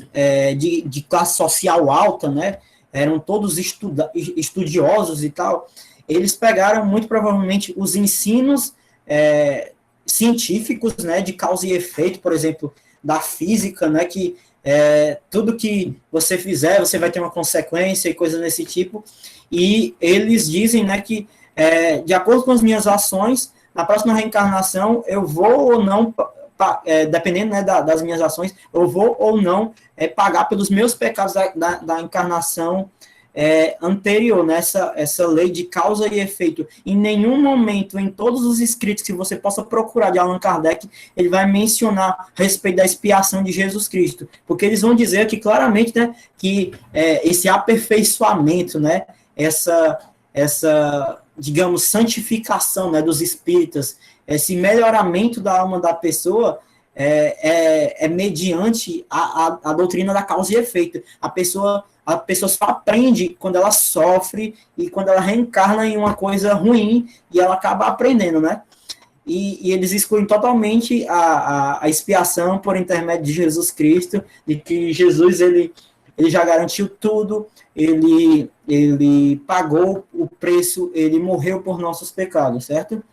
de classe social alta, né? Eram todos estudiosos e tal. Eles pegaram, muito provavelmente, os ensinos científicos, né, de causa e efeito, por exemplo, da física, né, que tudo que você fizer, você vai ter uma consequência e coisas desse tipo. E eles dizem, né, que, de acordo com as minhas ações, na próxima reencarnação, eu vou ou não, dependendo, né, das minhas ações, eu vou ou não pagar pelos meus pecados da encarnação anterior, nessa essa lei de causa e efeito. Em nenhum momento, em todos os escritos que você possa procurar de Allan Kardec, ele vai mencionar a respeito da expiação de Jesus Cristo, porque eles vão dizer aqui claramente, né, que esse aperfeiçoamento, né, essa digamos, santificação, né, dos espíritas, esse melhoramento da alma da pessoa mediante a doutrina da causa e efeito. A pessoa só aprende quando ela sofre e quando ela reencarna em uma coisa ruim e ela acaba aprendendo, né? E eles excluem totalmente a expiação por intermédio de Jesus Cristo, de que Jesus, ele já garantiu tudo, ele pagou o preço, ele morreu por nossos pecados, certo?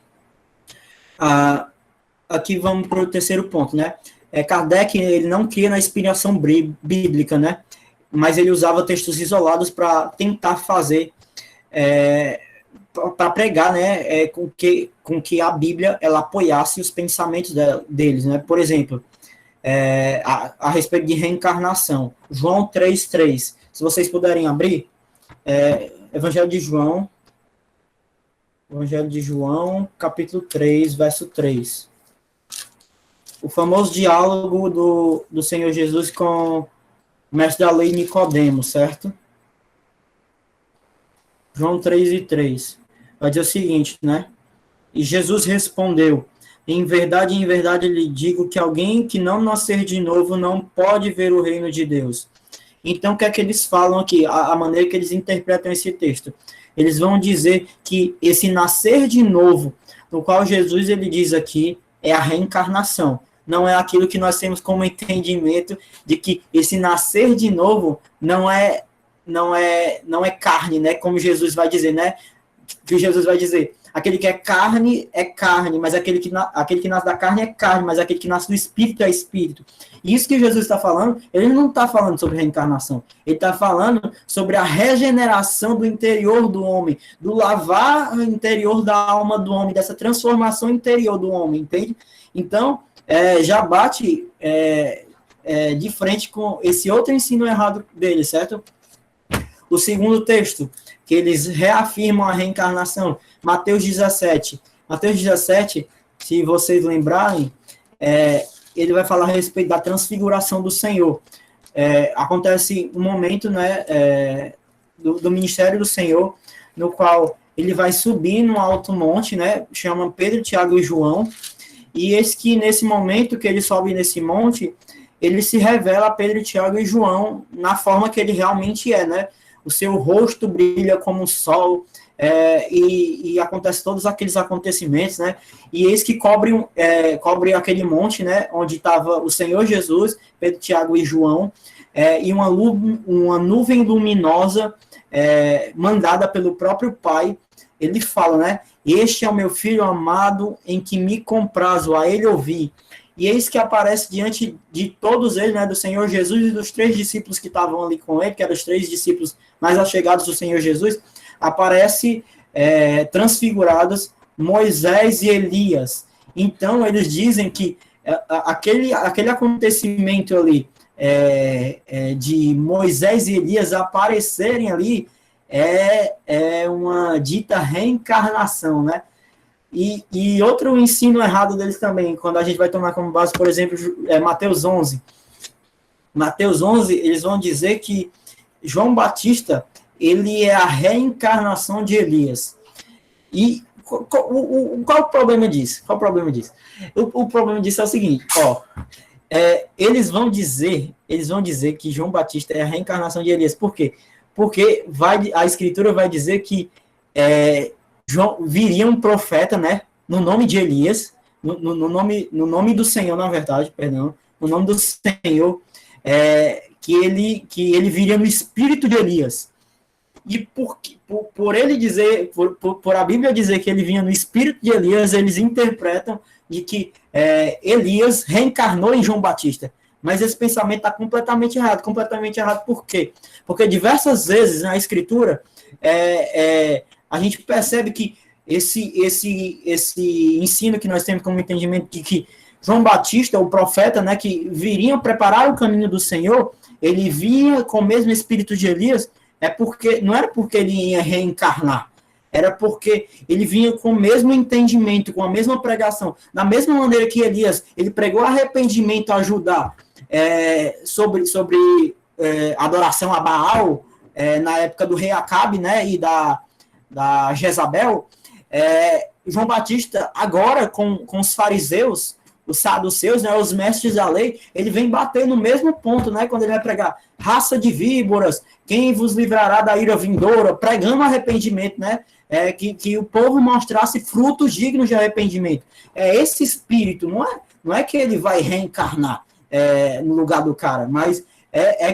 Aqui vamos para o terceiro ponto, né? Kardec, ele não cria na inspiração bíblica, né? Mas ele usava textos isolados para tentar fazer, para pregar, né? Com que a Bíblia ela apoiasse os pensamentos deles, né? Por exemplo, a respeito de reencarnação. João 3:3. Se vocês puderem abrir, Evangelho de João, capítulo 3, verso 3. O famoso diálogo do Senhor Jesus com o mestre da lei Nicodemo, certo? João 3:3. Vai dizer o seguinte, né? E Jesus respondeu: em verdade, lhe digo que alguém que não nascer de novo não pode ver o reino de Deus. Então, o que é que eles falam aqui? A maneira que eles interpretam esse texto. Eles vão dizer que esse nascer de novo, no qual Jesus ele diz aqui, é a reencarnação. Não é aquilo que nós temos como entendimento de que esse nascer de novo não é carne, né? Como Jesus vai dizer, né? Que Jesus vai dizer, aquele que é carne, mas aquele que nasce da carne é carne, mas aquele que nasce do espírito é espírito. E isso que Jesus está falando, ele não está falando sobre reencarnação, ele está falando sobre a regeneração do interior do homem, do lavar interior da alma do homem, dessa transformação interior do homem, entende? Então, já bate de frente com esse outro ensino errado dele, certo? O segundo texto, que eles reafirmam a reencarnação, Mateus 17. Mateus 17, se vocês lembrarem, ele vai falar a respeito da transfiguração do Senhor. Acontece um momento, né, do ministério do Senhor, no qual ele vai subir no alto monte, né, chama Pedro, Tiago e João, e eis que nesse momento que ele sobe nesse monte, ele se revela a Pedro, Tiago e João na forma que ele realmente é, né? O seu rosto brilha como o sol, e acontece todos aqueles acontecimentos, né? E eis que cobre aquele monte, né? Onde estava o Senhor Jesus, Pedro, Tiago e João, e uma nuvem luminosa mandada pelo próprio Pai. Ele fala, né? Este é o meu filho amado, em que me comprazo, a ele ouvi. E eis que aparece diante de todos eles, né, do Senhor Jesus e dos 3 discípulos que estavam ali com ele, que eram os 3 discípulos mais achegados do Senhor Jesus, aparece transfigurados Moisés e Elias. Então, eles dizem que aquele acontecimento ali de Moisés e Elias aparecerem ali é uma dita reencarnação, né? E outro ensino errado deles também, quando a gente vai tomar como base, por exemplo, Mateus 11. Mateus 11, eles vão dizer que João Batista, ele é a reencarnação de Elias. E qual o problema disso? Qual o problema disso? O problema disso é o seguinte, eles vão dizer que João Batista é a reencarnação de Elias. Por quê? Porque a Escritura vai dizer que viria um profeta, né, no nome de Elias, no nome do Senhor, na verdade, perdão, no nome do Senhor, que ele viria no espírito de Elias. E por ele dizer, por a Bíblia dizer que ele vinha no espírito de Elias, eles interpretam de que Elias reencarnou em João Batista. Mas esse pensamento está completamente errado. Completamente errado por quê? Porque diversas vezes na Escritura a gente percebe que esse ensino que nós temos como entendimento de que João Batista, o profeta, né, que viria preparar o caminho do Senhor, ele vinha com o mesmo espírito de Elias, não era porque ele ia reencarnar, era porque ele vinha com o mesmo entendimento, com a mesma pregação, da mesma maneira que Elias, ele pregou arrependimento a Judá sobre adoração a Baal, na época do rei Acabe, né, e da Jezabel. João Batista, agora com os fariseus, os saduceus, né, os mestres da lei, ele vem bater no mesmo ponto, né, quando ele vai pregar raça de víboras, quem vos livrará da ira vindoura, pregando arrependimento, né, que o povo mostrasse frutos dignos de arrependimento. Esse espírito, não é que ele vai reencarnar no lugar do cara, mas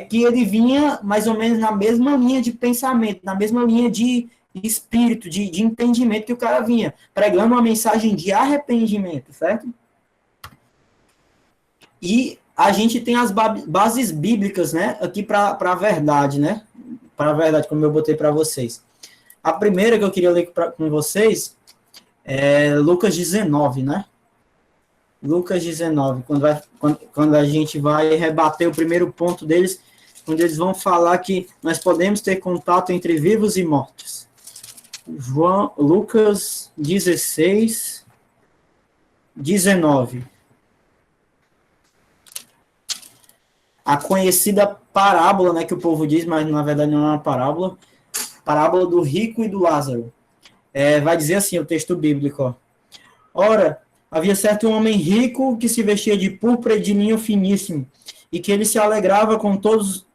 que ele vinha mais ou menos na mesma linha de pensamento, na mesma linha de espírito, de entendimento que o cara vinha, pregando uma mensagem de arrependimento, certo? E a gente tem as bases bíblicas, né, aqui para a verdade, né, para a verdade, como eu botei para vocês. A primeira que eu queria ler com vocês é Lucas 19, né? Lucas 19, quando a gente vai rebater o primeiro ponto deles, quando eles vão falar que nós podemos ter contato entre vivos e mortos. Lucas 16, 19. A conhecida parábola, né, que o povo diz, mas na verdade não é uma parábola do rico e do Lázaro. Vai dizer assim, o texto bíblico, ó. Ora, havia certo homem rico que se vestia de púrpura e de linho finíssimo, e que ele se alegrava todos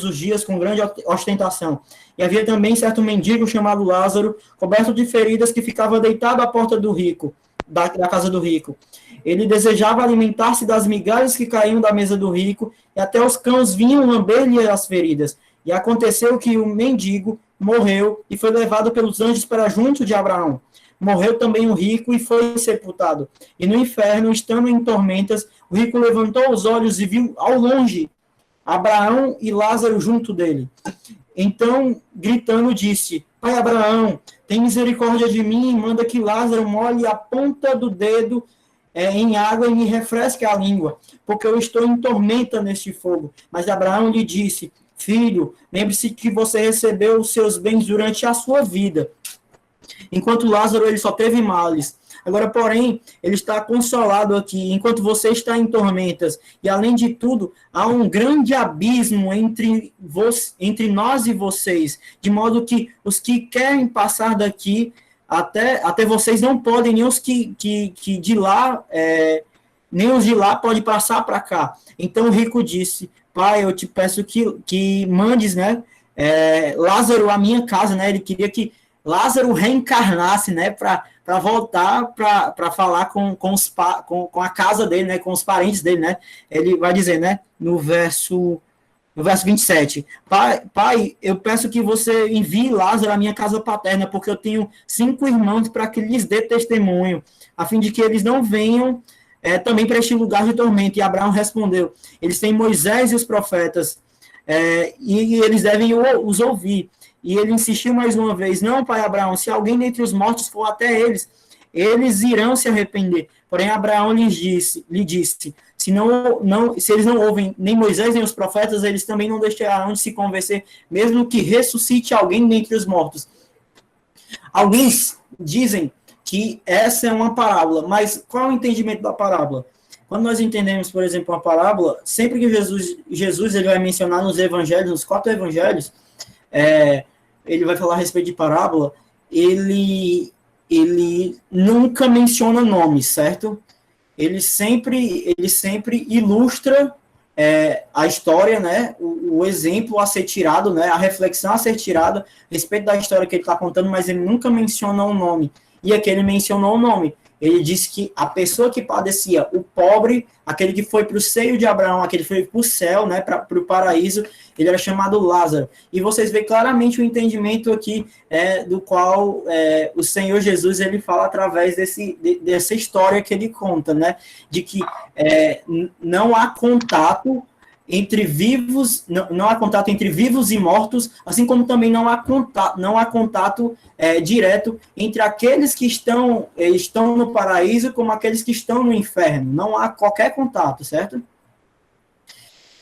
os dias com grande ostentação. E havia também certo mendigo chamado Lázaro, coberto de feridas, que ficava deitado à porta do rico, da casa do rico. Ele desejava alimentar-se das migalhas que caíam da mesa do rico, e até os cães vinham lamber-lhe as feridas. E aconteceu que o mendigo morreu e foi levado pelos anjos para junto de Abraão. Morreu também o rico e foi sepultado. E no inferno, estando em tormentas, o rico levantou os olhos e viu ao longe Abraão e Lázaro junto dele. Então, gritando, disse: Pai Abraão, tem misericórdia de mim e manda que Lázaro molhe a ponta do dedo em água e me refresque a língua, porque eu estou em tormenta neste fogo. Mas Abraão lhe disse: Filho, lembre-se que você recebeu os seus bens durante a sua vida, enquanto Lázaro ele só teve males. Agora, porém, ele está consolado aqui, enquanto você está em tormentas. E, além de tudo, há um grande abismo entre nós e vocês, de modo que os que querem passar daqui até vocês não podem, nem os que de lá, nem os de lá podem passar para cá. Então o rico disse: Pai, eu te peço que mandes, né, Lázaro, a minha casa, né? Ele queria que Lázaro reencarnasse, né? Para voltar para falar com a casa dele, né? Com os parentes dele, né? Ele vai dizer, né? No verso 27, pai, eu peço que você envie Lázaro à minha casa paterna, porque eu tenho 5 irmãos para que lhes dê testemunho, a fim de que eles não venham também para este lugar de tormento. E Abraão respondeu, eles têm Moisés e os profetas, e eles devem os ouvir. E ele insistiu mais uma vez, não, pai Abraão, se alguém dentre os mortos for até eles irão se arrepender. Porém, Abraão lhe disse, se eles não ouvem nem Moisés nem os profetas, eles também não deixarão de se convencer, mesmo que ressuscite alguém dentre os mortos. Alguns dizem que essa é uma parábola, mas qual é o entendimento da parábola? Quando nós entendemos, por exemplo, uma parábola, sempre que Jesus ele vai mencionar nos evangelhos, nos 4 evangelhos, ele vai falar a respeito de parábola, ele nunca menciona nomes, certo? Ele sempre ilustra a história, né? O exemplo a ser tirado, né? A reflexão a ser tirada a respeito da história que ele está contando, mas ele nunca menciona o nome. E aqui ele mencionou o nome. Ele disse que a pessoa que padecia, o pobre, aquele que foi para o seio de Abraão, aquele que foi para o céu, né, para o paraíso, ele era chamado Lázaro. E vocês veem claramente o entendimento aqui do qual o Senhor Jesus ele fala através dessa história que ele conta, né, de que não há contato entre vivos, não há contato entre vivos e mortos, assim como também não há contato direto entre aqueles que estão no paraíso como aqueles que estão no inferno. Não há qualquer contato, certo?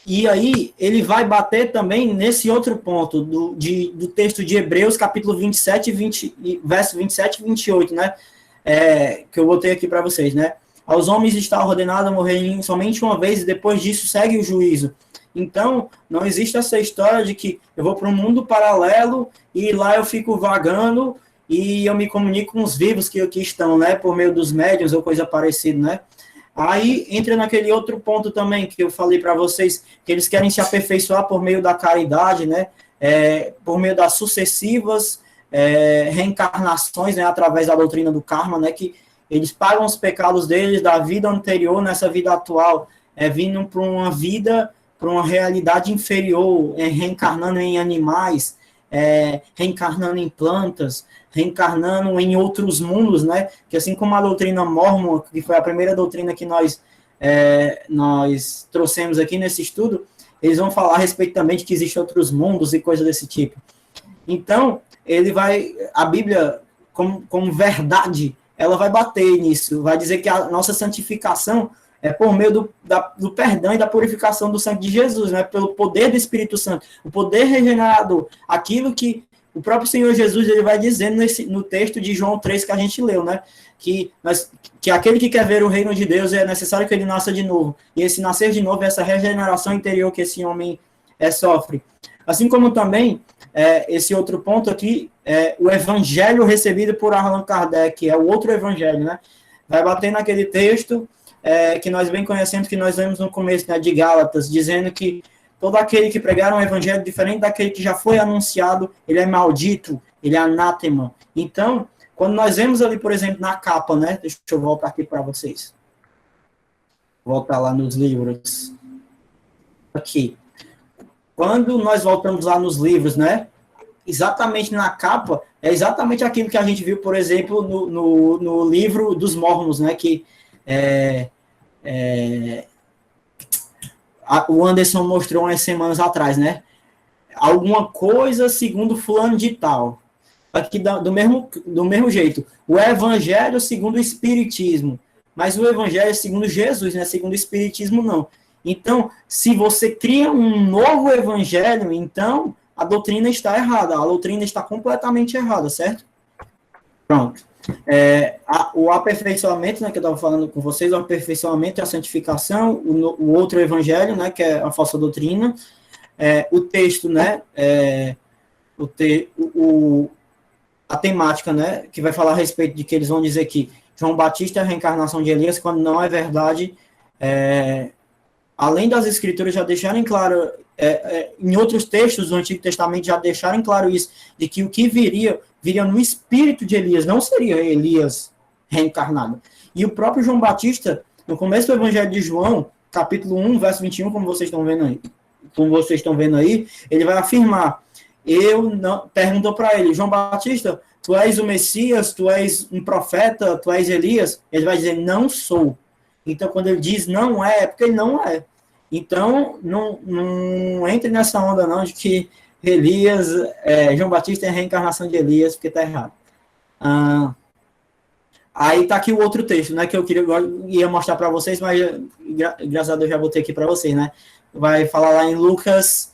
E aí ele vai bater também nesse outro ponto do texto de Hebreus, capítulo 27, verso 27 e 28, né? Que eu botei aqui para vocês, né? Aos homens está ordenado a morrerem somente uma vez e depois disso segue o juízo. Então, não existe essa história de que eu vou para um mundo paralelo e lá eu fico vagando e eu me comunico com os vivos que aqui estão, né? Por meio dos médiuns ou coisa parecida, né? Aí entra naquele outro ponto também que eu falei para vocês, que eles querem se aperfeiçoar por meio da caridade, né? Por meio das sucessivas reencarnações, né? Através da doutrina do karma, né? Que eles pagam os pecados deles da vida anterior nessa vida atual, vindo para uma vida, para uma realidade inferior, reencarnando em animais, reencarnando em plantas, reencarnando em outros mundos, né? Que assim como a doutrina mórmon, que foi a primeira doutrina que nós trouxemos aqui nesse estudo, eles vão falar a respeito também de que existem outros mundos e coisas desse tipo. Então, a Bíblia, como verdade, ela vai bater nisso, vai dizer que a nossa santificação é por meio do perdão e da purificação do sangue de Jesus, né? Pelo poder do Espírito Santo, o poder regenerador, aquilo que o próprio Senhor Jesus ele vai dizendo no texto de João 3 que a gente leu, né? Que aquele que quer ver o reino de Deus é necessário que ele nasça de novo. E esse nascer de novo é essa regeneração interior que esse homem sofre. Assim como também, esse outro ponto aqui, o evangelho recebido por Allan Kardec, que é o outro evangelho, né? Vai bater naquele texto que nós bem conhecemos, que nós lemos no começo, né, de Gálatas, dizendo que todo aquele que pregar um evangelho diferente daquele que já foi anunciado, ele é maldito, ele é anátema. Então, quando nós vemos ali, por exemplo, na capa, né? Deixa eu voltar aqui para vocês. Voltar lá nos livros. Aqui. Quando nós voltamos lá nos livros, né? Exatamente na capa, é exatamente aquilo que a gente viu, por exemplo, no livro dos Mormons, né? Que o Anderson mostrou umas semanas atrás, né? Alguma coisa segundo fulano de tal. Aqui do mesmo jeito. O evangelho segundo o espiritismo. Mas o evangelho segundo Jesus, né? Segundo o espiritismo, não. Então, se você cria um novo evangelho, então a doutrina está errada. A doutrina está completamente errada, certo? Pronto. O aperfeiçoamento, né, que eu estava falando com vocês, o aperfeiçoamento e a santificação, o outro evangelho, né, que é a falsa doutrina, o texto, né, a temática, né, que vai falar a respeito de que eles vão dizer que João Batista é a reencarnação de Elias, quando não é verdade, além das escrituras já deixarem claro, em outros textos do Antigo Testamento já deixarem claro isso, de que o que viria no espírito de Elias, não seria Elias reencarnado. E o próprio João Batista, no começo do Evangelho de João, capítulo 1, verso 21, como vocês estão vendo aí, ele vai afirmar, perguntou para ele, João Batista, tu és o Messias, tu és um profeta, tu és Elias? Ele vai dizer, não sou. Então, quando ele diz não é porque ele não é. Então, não entre nessa onda não de que Elias, João Batista é a reencarnação de Elias, porque está errado. Aí está aqui o outro texto, né, que eu ia mostrar para vocês, mas graças a Deus já botei aqui para vocês, né? Vai falar lá em Lucas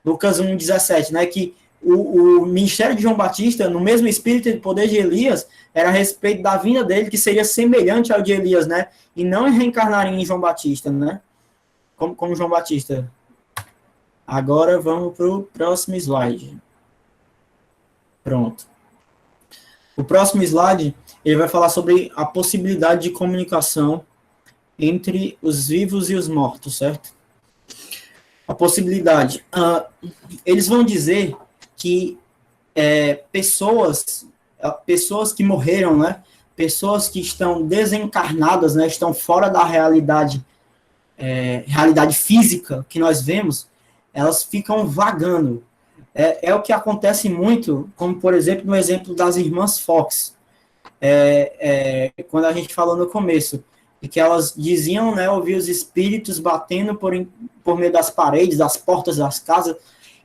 1,17, né, que o ministério de João Batista, no mesmo espírito e poder de Elias, era a respeito da vinda dele, que seria semelhante ao de Elias, né? E não reencarnaria em João Batista, né? Como João Batista. Agora vamos para o próximo slide. Pronto. O próximo slide, ele vai falar sobre a possibilidade de comunicação entre os vivos e os mortos, certo? A possibilidade. Eles vão dizer que pessoas que morreram, né? Pessoas que estão desencarnadas, né? Estão fora da realidade física que nós vemos, elas ficam vagando. É o que acontece muito, como, por exemplo, no exemplo das irmãs Fox, quando a gente falou no começo, de que elas diziam, né, ouvir os espíritos batendo por meio das paredes, das portas das casas,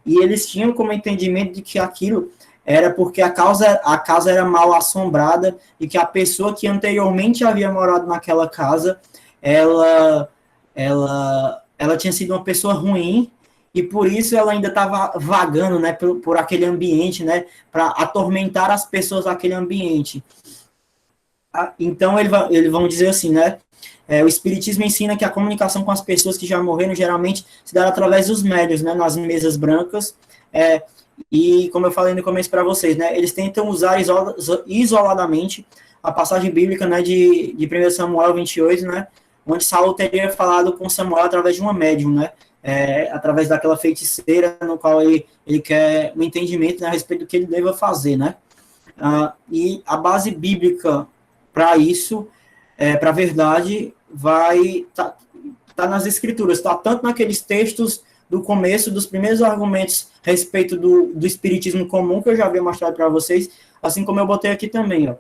e eles tinham como entendimento de que aquilo era porque a casa era mal assombrada e que a pessoa que anteriormente havia morado naquela casa, ela tinha sido uma pessoa ruim e por isso ela ainda estava vagando, né, por aquele ambiente, né, para atormentar as pessoas daquele ambiente. Então, eles vão dizer assim, né, o Espiritismo ensina que a comunicação com as pessoas que já morreram geralmente se dá através dos médiuns, né, nas mesas brancas, e como eu falei no começo para vocês, né, eles tentam usar isoladamente a passagem bíblica, né, de 1 Samuel 28, né, onde Saul teria falado com Samuel através de uma médium, né, através daquela feiticeira no qual ele quer um entendimento, né, a respeito do que ele deva fazer, né. E a base bíblica para isso, para a verdade, vai tá nas escrituras, está tanto naqueles textos do começo, dos primeiros argumentos a respeito do espiritismo comum, que eu já havia mostrado para vocês, assim como eu botei aqui também, ó.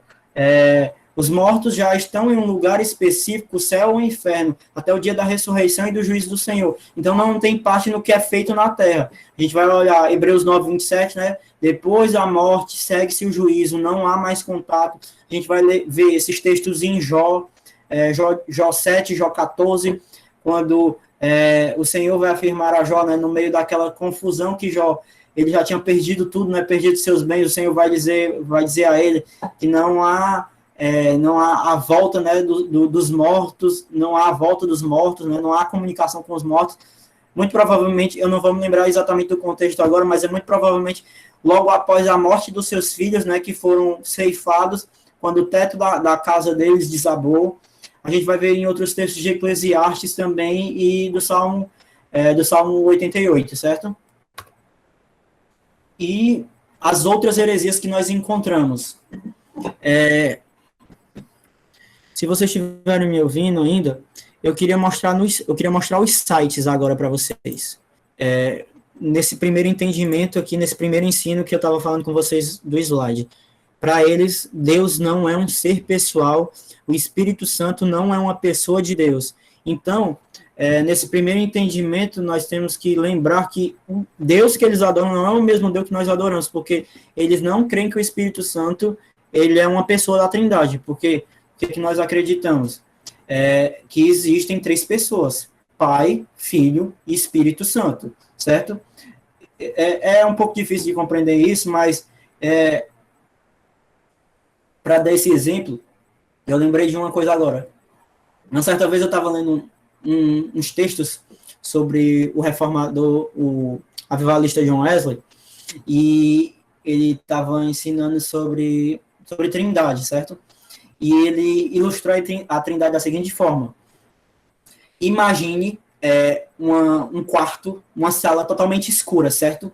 Os mortos já estão em um lugar específico, o céu ou o inferno, até o dia da ressurreição e do juízo do Senhor. Então, não tem parte no que é feito na terra. A gente vai olhar Hebreus 9, 27, né? Depois da morte, segue-se o juízo, não há mais contato. A gente vai ver esses textos em Jó 7, Jó 14, quando o Senhor vai afirmar a Jó, né, no meio daquela confusão que Jó, ele já tinha perdido tudo, né, perdido seus bens, o Senhor vai dizer a ele que não há a volta, né, dos mortos, não há a volta dos mortos, né, não há comunicação com os mortos. Muito provavelmente, eu não vou me lembrar exatamente do contexto agora, mas muito provavelmente logo após a morte dos seus filhos, né, que foram ceifados, quando o teto da casa deles desabou. A gente vai ver em outros textos de Eclesiastes também e do Salmo 88, certo? E as outras heresias que nós encontramos. Se vocês estiverem me ouvindo ainda, eu queria mostrar os sites agora para vocês. Nesse primeiro entendimento aqui, nesse primeiro ensino que eu estava falando com vocês do slide. Para eles, Deus não é um ser pessoal, o Espírito Santo não é uma pessoa de Deus. Então, nesse primeiro entendimento, nós temos que lembrar que o Deus que eles adoram não é o mesmo Deus que nós adoramos, porque eles não creem que o Espírito Santo ele é uma pessoa da Trindade, porque o que nós acreditamos? Que existem 3 pessoas, Pai, Filho e Espírito Santo, certo? É um pouco difícil de compreender isso, mas para dar esse exemplo, eu lembrei de uma coisa agora. Uma certa vez eu estava lendo uns textos sobre o reformador, o avivalista John Wesley, e ele estava ensinando sobre Trindade, certo? E ele ilustrou a Trindade da seguinte forma. Imagine um quarto, uma sala totalmente escura, certo?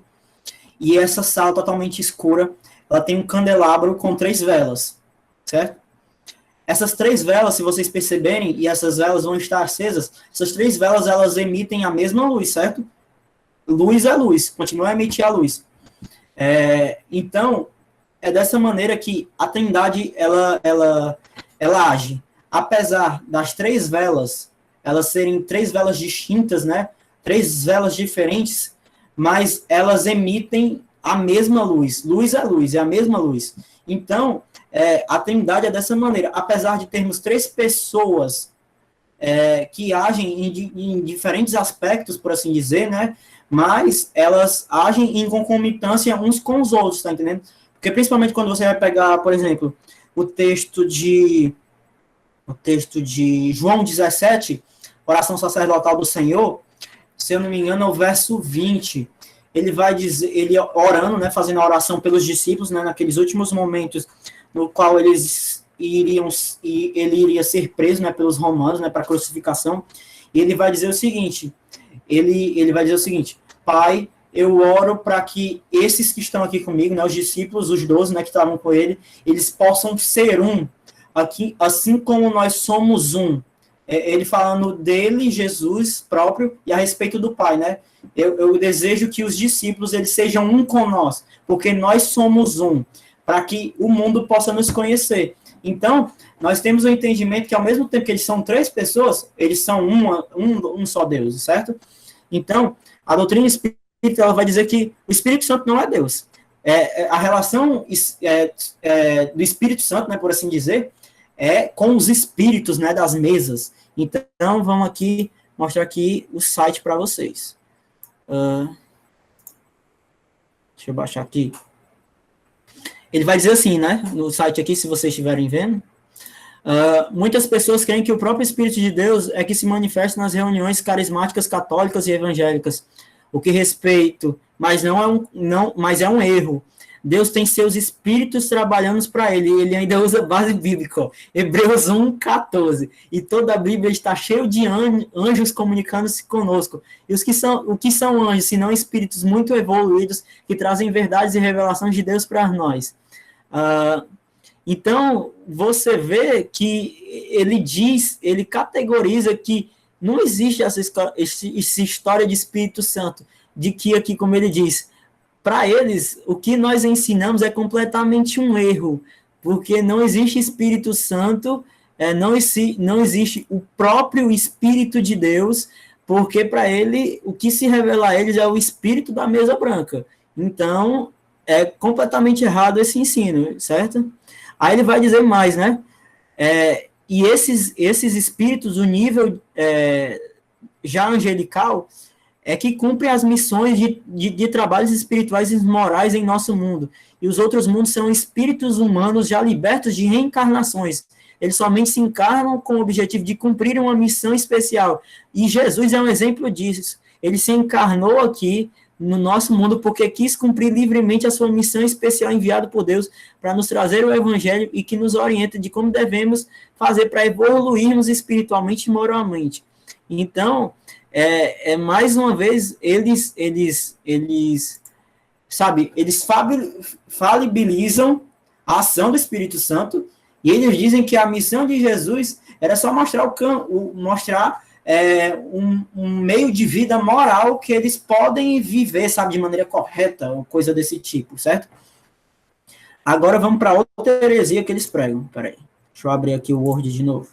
E essa sala totalmente escura, ela tem um candelabro com 3 velas, certo? Essas 3 velas, se vocês perceberem, e essas velas vão estar acesas, essas 3 velas, elas emitem a mesma luz, certo? Luz é luz, continua a emitir a luz. Então, é dessa maneira que a Trindade, ela age. Apesar das 3 velas, elas serem 3 velas distintas, né? 3 velas diferentes, mas elas emitem a mesma luz. Luz é luz, é a mesma luz. Então, a Trindade é dessa maneira. Apesar de termos 3 pessoas que agem em diferentes aspectos, por assim dizer, né? Mas elas agem em concomitância uns com os outros, tá entendendo? Porque principalmente quando você vai pegar, por exemplo, o texto de João 17, oração sacerdotal do Senhor, se eu não me engano, é o verso 20. Ele vai dizer, ele orando, né, fazendo a oração pelos discípulos, né, naqueles últimos momentos no qual ele iria ser preso, né, pelos romanos, né, para crucificação. E ele vai dizer o seguinte, ele vai dizer o seguinte: Pai, eu oro para que esses que estão aqui comigo, né, os discípulos, os 12, né, que estavam com ele, eles possam ser um, aqui, assim como nós somos um. Ele falando dele, Jesus próprio, e a respeito do Pai, né? Eu desejo que os discípulos eles sejam um com nós, porque nós somos um, para que o mundo possa nos conhecer. Então, nós temos o entendimento que ao mesmo tempo que eles são 3 pessoas, eles são um só Deus, certo? Então, a doutrina espírita ela vai dizer que o Espírito Santo não é Deus. A relação do Espírito Santo, né, por assim dizer, com os espíritos, né, das mesas. Então, vamos aqui mostrar aqui o site para vocês. Deixa eu baixar aqui. Ele vai dizer assim, né, no site aqui, se vocês estiverem vendo. Muitas pessoas creem que o próprio Espírito de Deus é que se manifesta nas reuniões carismáticas católicas e evangélicas, o que respeito, mas mas é um erro. Deus tem seus espíritos trabalhando para ele, e ele ainda usa base bíblica, ó, Hebreus 1:14, e toda a Bíblia está cheia de anjos comunicando-se conosco. E o que são anjos, se não espíritos muito evoluídos, que trazem verdades e revelações de Deus para nós? Então, você vê que ele categoriza que não existe essa história de Espírito Santo, de que aqui, como ele diz, para eles, o que nós ensinamos é completamente um erro, porque não existe Espírito Santo, não existe o próprio Espírito de Deus, porque para ele, o que se revela a eles é o Espírito da mesa branca. Então, é completamente errado esse ensino, certo? Aí ele vai dizer mais, né? E esses espíritos, o nível já angelical, que cumprem as missões de trabalhos espirituais e morais em nosso mundo. E os outros mundos são espíritos humanos já libertos de reencarnações. Eles somente se encarnam com o objetivo de cumprir uma missão especial. E Jesus é um exemplo disso. Ele se encarnou aqui no nosso mundo porque quis cumprir livremente a sua missão especial enviada por Deus para nos trazer o evangelho e que nos orienta de como devemos fazer para evoluirmos espiritualmente e moralmente. Então, mais uma vez, eles falibilizam a ação do Espírito Santo e eles dizem que a missão de Jesus era só mostrar um meio de vida moral que eles podem viver, sabe, de maneira correta, ou coisa desse tipo, certo? Agora vamos para outra heresia que eles pregam. Peraí, deixa eu abrir aqui o Word de novo.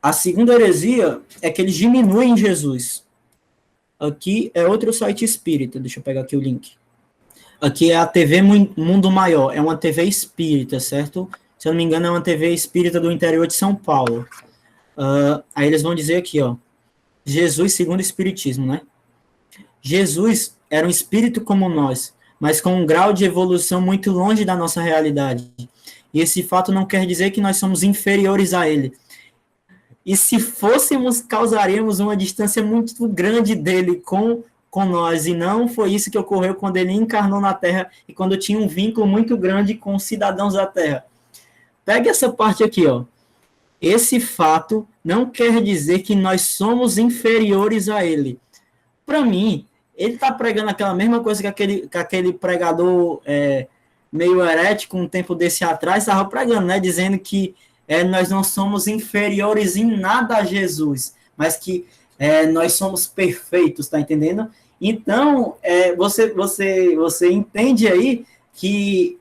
A segunda heresia é que eles diminuem Jesus. Aqui é outro site espírita, deixa eu pegar aqui o link. Aqui é a TV Mundo Maior, é uma TV espírita, certo? Se eu não me engano, é uma TV espírita do interior de São Paulo. Aí eles vão dizer aqui, ó, Jesus segundo o Espiritismo, né? Jesus era um espírito como nós, mas com um grau de evolução muito longe da nossa realidade. E esse fato não quer dizer que nós somos inferiores a ele. E se fôssemos, causaríamos uma distância muito grande dele com nós. E não foi isso que ocorreu quando ele encarnou na Terra e quando tinha um vínculo muito grande com os cidadãos da Terra. Pegue essa parte aqui, ó. Esse fato não quer dizer que nós somos inferiores a ele. Para mim, ele está pregando aquela mesma coisa que aquele pregador meio herético um tempo desse atrás estava pregando, né? Dizendo que nós não somos inferiores em nada a Jesus, mas que nós somos perfeitos, tá entendendo? Então, você entende aí que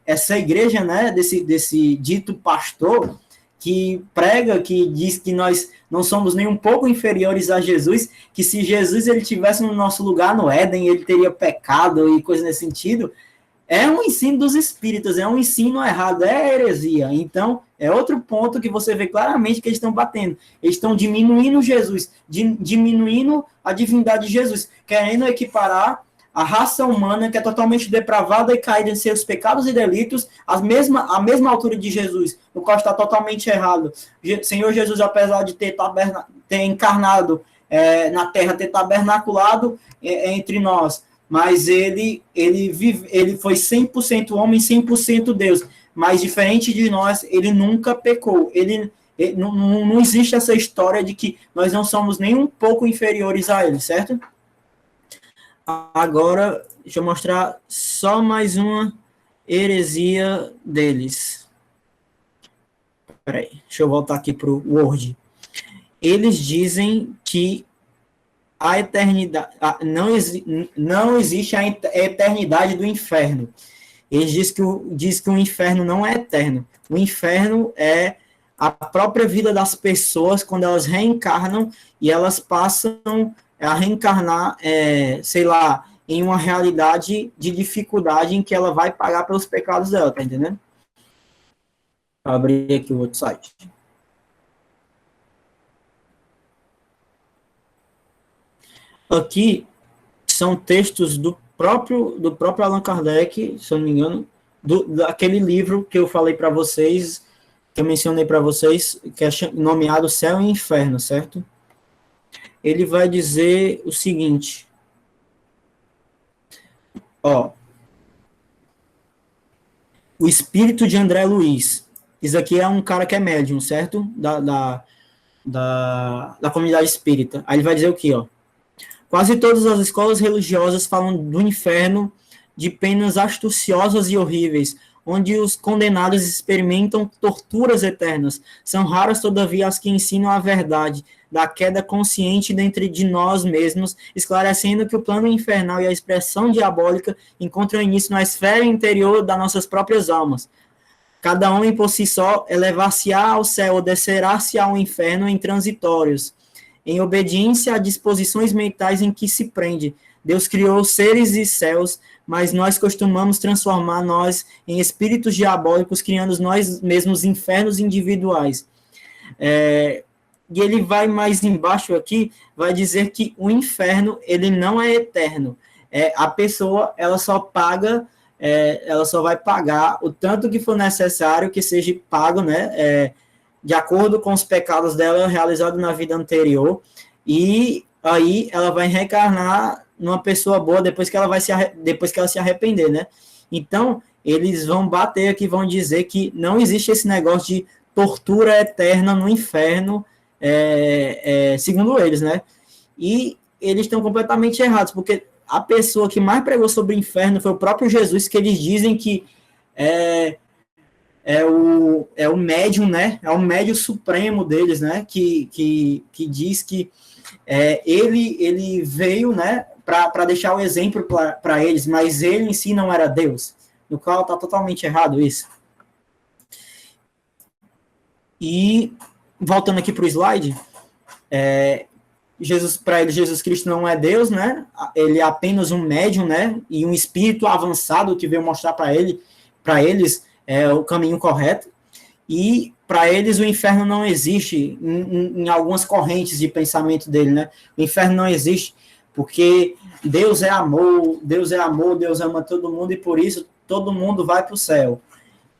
essa igreja, né, desse dito pastor, que prega, que diz que nós não somos nem um pouco inferiores a Jesus, que se Jesus ele tivesse no nosso lugar no Éden, ele teria pecado e coisa nesse sentido, é um ensino dos espíritas, é um ensino errado, é heresia. Então, é outro ponto que você vê claramente que eles estão batendo. Eles estão diminuindo Jesus, diminuindo a divindade de Jesus, querendo equiparar a raça humana, que é totalmente depravada e caída em seus pecados e delitos, à mesma altura de Jesus, o qual está totalmente errado. Senhor Jesus, apesar de ter encarnado na terra, ter tabernaculado entre nós, mas ele foi 100% homem, 100% Deus. Mas diferente de nós, ele nunca pecou. Não existe essa história de que nós não somos nem um pouco inferiores a ele, certo? Agora, deixa eu mostrar só mais uma heresia deles. Peraí, deixa eu voltar aqui para o Word. Eles dizem que a eternidade, não existe a eternidade do inferno. Eles dizem que o inferno não é eterno. O inferno é a própria vida das pessoas quando elas reencarnam e elas passam a reencarnar, sei lá, em uma realidade de dificuldade em que ela vai pagar pelos pecados dela, tá entendendo? Vou abrir aqui o outro site. Aqui são textos do próprio Allan Kardec, se eu não me engano, daquele livro que eu falei para vocês, que eu mencionei para vocês, que é nomeado Céu e Inferno, certo? Ele vai dizer o seguinte, o espírito de André Luiz, isso aqui é um cara que é médium, certo? Da comunidade espírita. Aí ele vai dizer o quê, Quase todas as escolas religiosas falam do inferno de penas astuciosas e horríveis, onde os condenados experimentam torturas eternas. São raras, todavia, as que ensinam a verdade da queda consciente dentro de nós mesmos, esclarecendo que o plano infernal e a expressão diabólica encontram início na esfera interior das nossas próprias almas. Cada homem por si só elevar-se-á ao céu ou descerá-se ao inferno em transitórios, em obediência a disposições mentais em que se prende. Deus criou seres e céus, mas nós costumamos transformar nós em espíritos diabólicos, criando nós mesmos infernos individuais. E ele vai mais embaixo aqui, vai dizer que o inferno, ele não é eterno. A pessoa, ela só vai pagar o tanto que for necessário que seja pago, né, de acordo com os pecados dela realizados na vida anterior, e aí ela vai reencarnar numa pessoa boa depois que ela se arrepender, né? Então, eles vão bater aqui, vão dizer que não existe esse negócio de tortura eterna no inferno, segundo eles, né? E eles estão completamente errados, porque a pessoa que mais pregou sobre o inferno foi o próprio Jesus, que eles dizem que é o médium, né? É o médium supremo deles, né? Que diz que ele veio, né? Para deixar o exemplo para eles, mas ele em si não era Deus, no qual está totalmente errado isso. E voltando aqui para o slide, para ele Jesus Cristo não é Deus, né? Ele é apenas um médium, né? E um espírito avançado que veio mostrar para eles o caminho correto. E para eles o inferno não existe em algumas correntes de pensamento dele, né? O inferno não existe porque Deus é amor, Deus ama todo mundo e por isso todo mundo vai para o céu.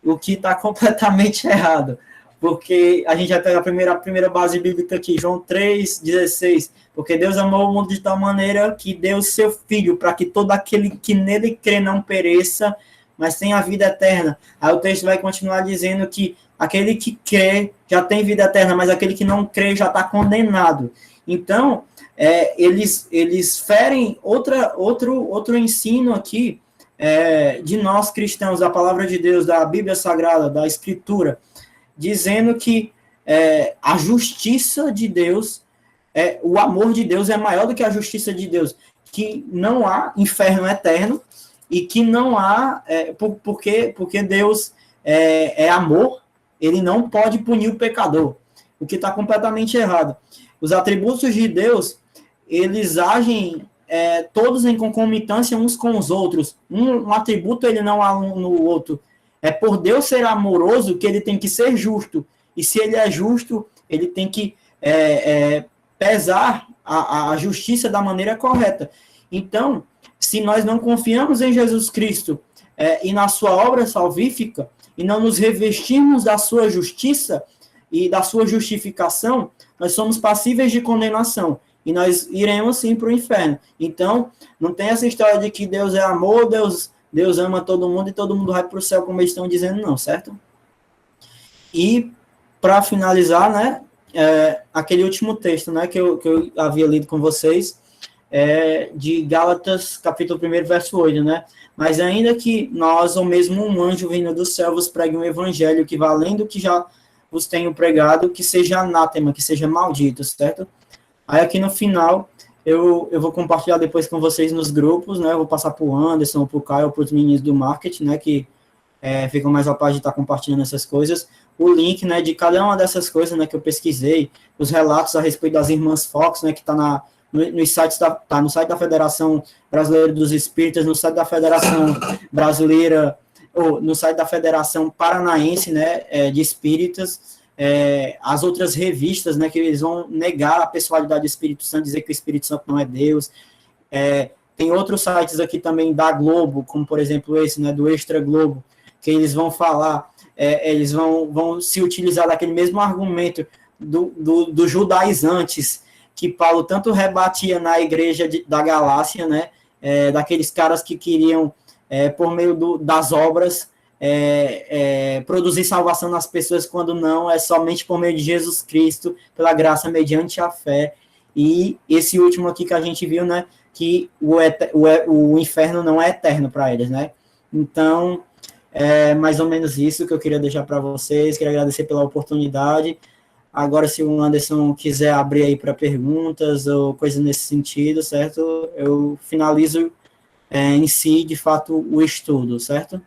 O que está completamente errado, porque a gente já tem a primeira base bíblica aqui, João 3,16, porque Deus amou o mundo de tal maneira que deu seu Filho, para que todo aquele que nele crê não pereça, mas tem a vida eterna. Aí o texto vai continuar dizendo que aquele que crê já tem vida eterna, mas aquele que não crê já está condenado. Então, eles ferem outro ensino aqui de nós cristãos, da palavra de Deus, da Bíblia Sagrada, da Escritura, dizendo que a justiça de Deus, o amor de Deus é maior do que a justiça de Deus, que não há inferno eterno e que não há, porque Deus é amor, ele não pode punir o pecador, o que está completamente errado. Os atributos de Deus, eles agem todos em concomitância uns com os outros. Um atributo ele não há um no outro. É por Deus ser amoroso que ele tem que ser justo. E se ele é justo, ele tem que pesar a justiça da maneira correta. Então, se nós não confiamos em Jesus Cristo e na sua obra salvífica, e não nos revestirmos da sua justiça e da sua justificação, nós somos passíveis de condenação. E nós iremos sim para o inferno. Então, não tem essa história de que Deus é amor, Deus ama todo mundo e todo mundo vai para o céu, como eles estão dizendo, não, certo? E, para finalizar, né, aquele último texto, né, que eu havia lido com vocês, de Gálatas, capítulo 1, verso 8, né? Mas ainda que nós, ou mesmo um anjo vindo do céu, vos pregue um evangelho que vá além do que já vos tenho pregado, que seja anátema, que seja maldito, certo? Aí aqui no final, eu vou compartilhar depois com vocês nos grupos, né? Eu vou passar para o Anderson, para o Caio, para os meninos do marketing, né? Que ficam mais à parte de estar compartilhando essas coisas. O link, né? De cada uma dessas coisas, né? Que eu pesquisei, os relatos a respeito das irmãs Fox, né? Que está no site da Federação Brasileira dos Espíritas, no site da Federação Brasileira, ou no site da Federação Paranaense, né? De Espíritas. As outras revistas, né, que eles vão negar a pessoalidade do Espírito Santo, dizer que o Espírito Santo não é Deus. Tem outros sites aqui também da Globo, como por exemplo esse, né, do Extra Globo, que eles vão falar, eles vão se utilizar daquele mesmo argumento do judaizantes, que Paulo tanto rebatia na igreja da Galácia, né, daqueles caras que queriam, por meio das obras, produzir salvação nas pessoas, quando não, é somente por meio de Jesus Cristo, pela graça, mediante a fé. E esse último aqui que a gente viu, né, que o inferno não é eterno para eles, né? Então, mais ou menos isso que eu queria deixar para vocês, queria agradecer pela oportunidade. Agora, se o Anderson quiser abrir aí para perguntas ou coisa nesse sentido, certo? Eu finalizo em si, de fato, o estudo, certo?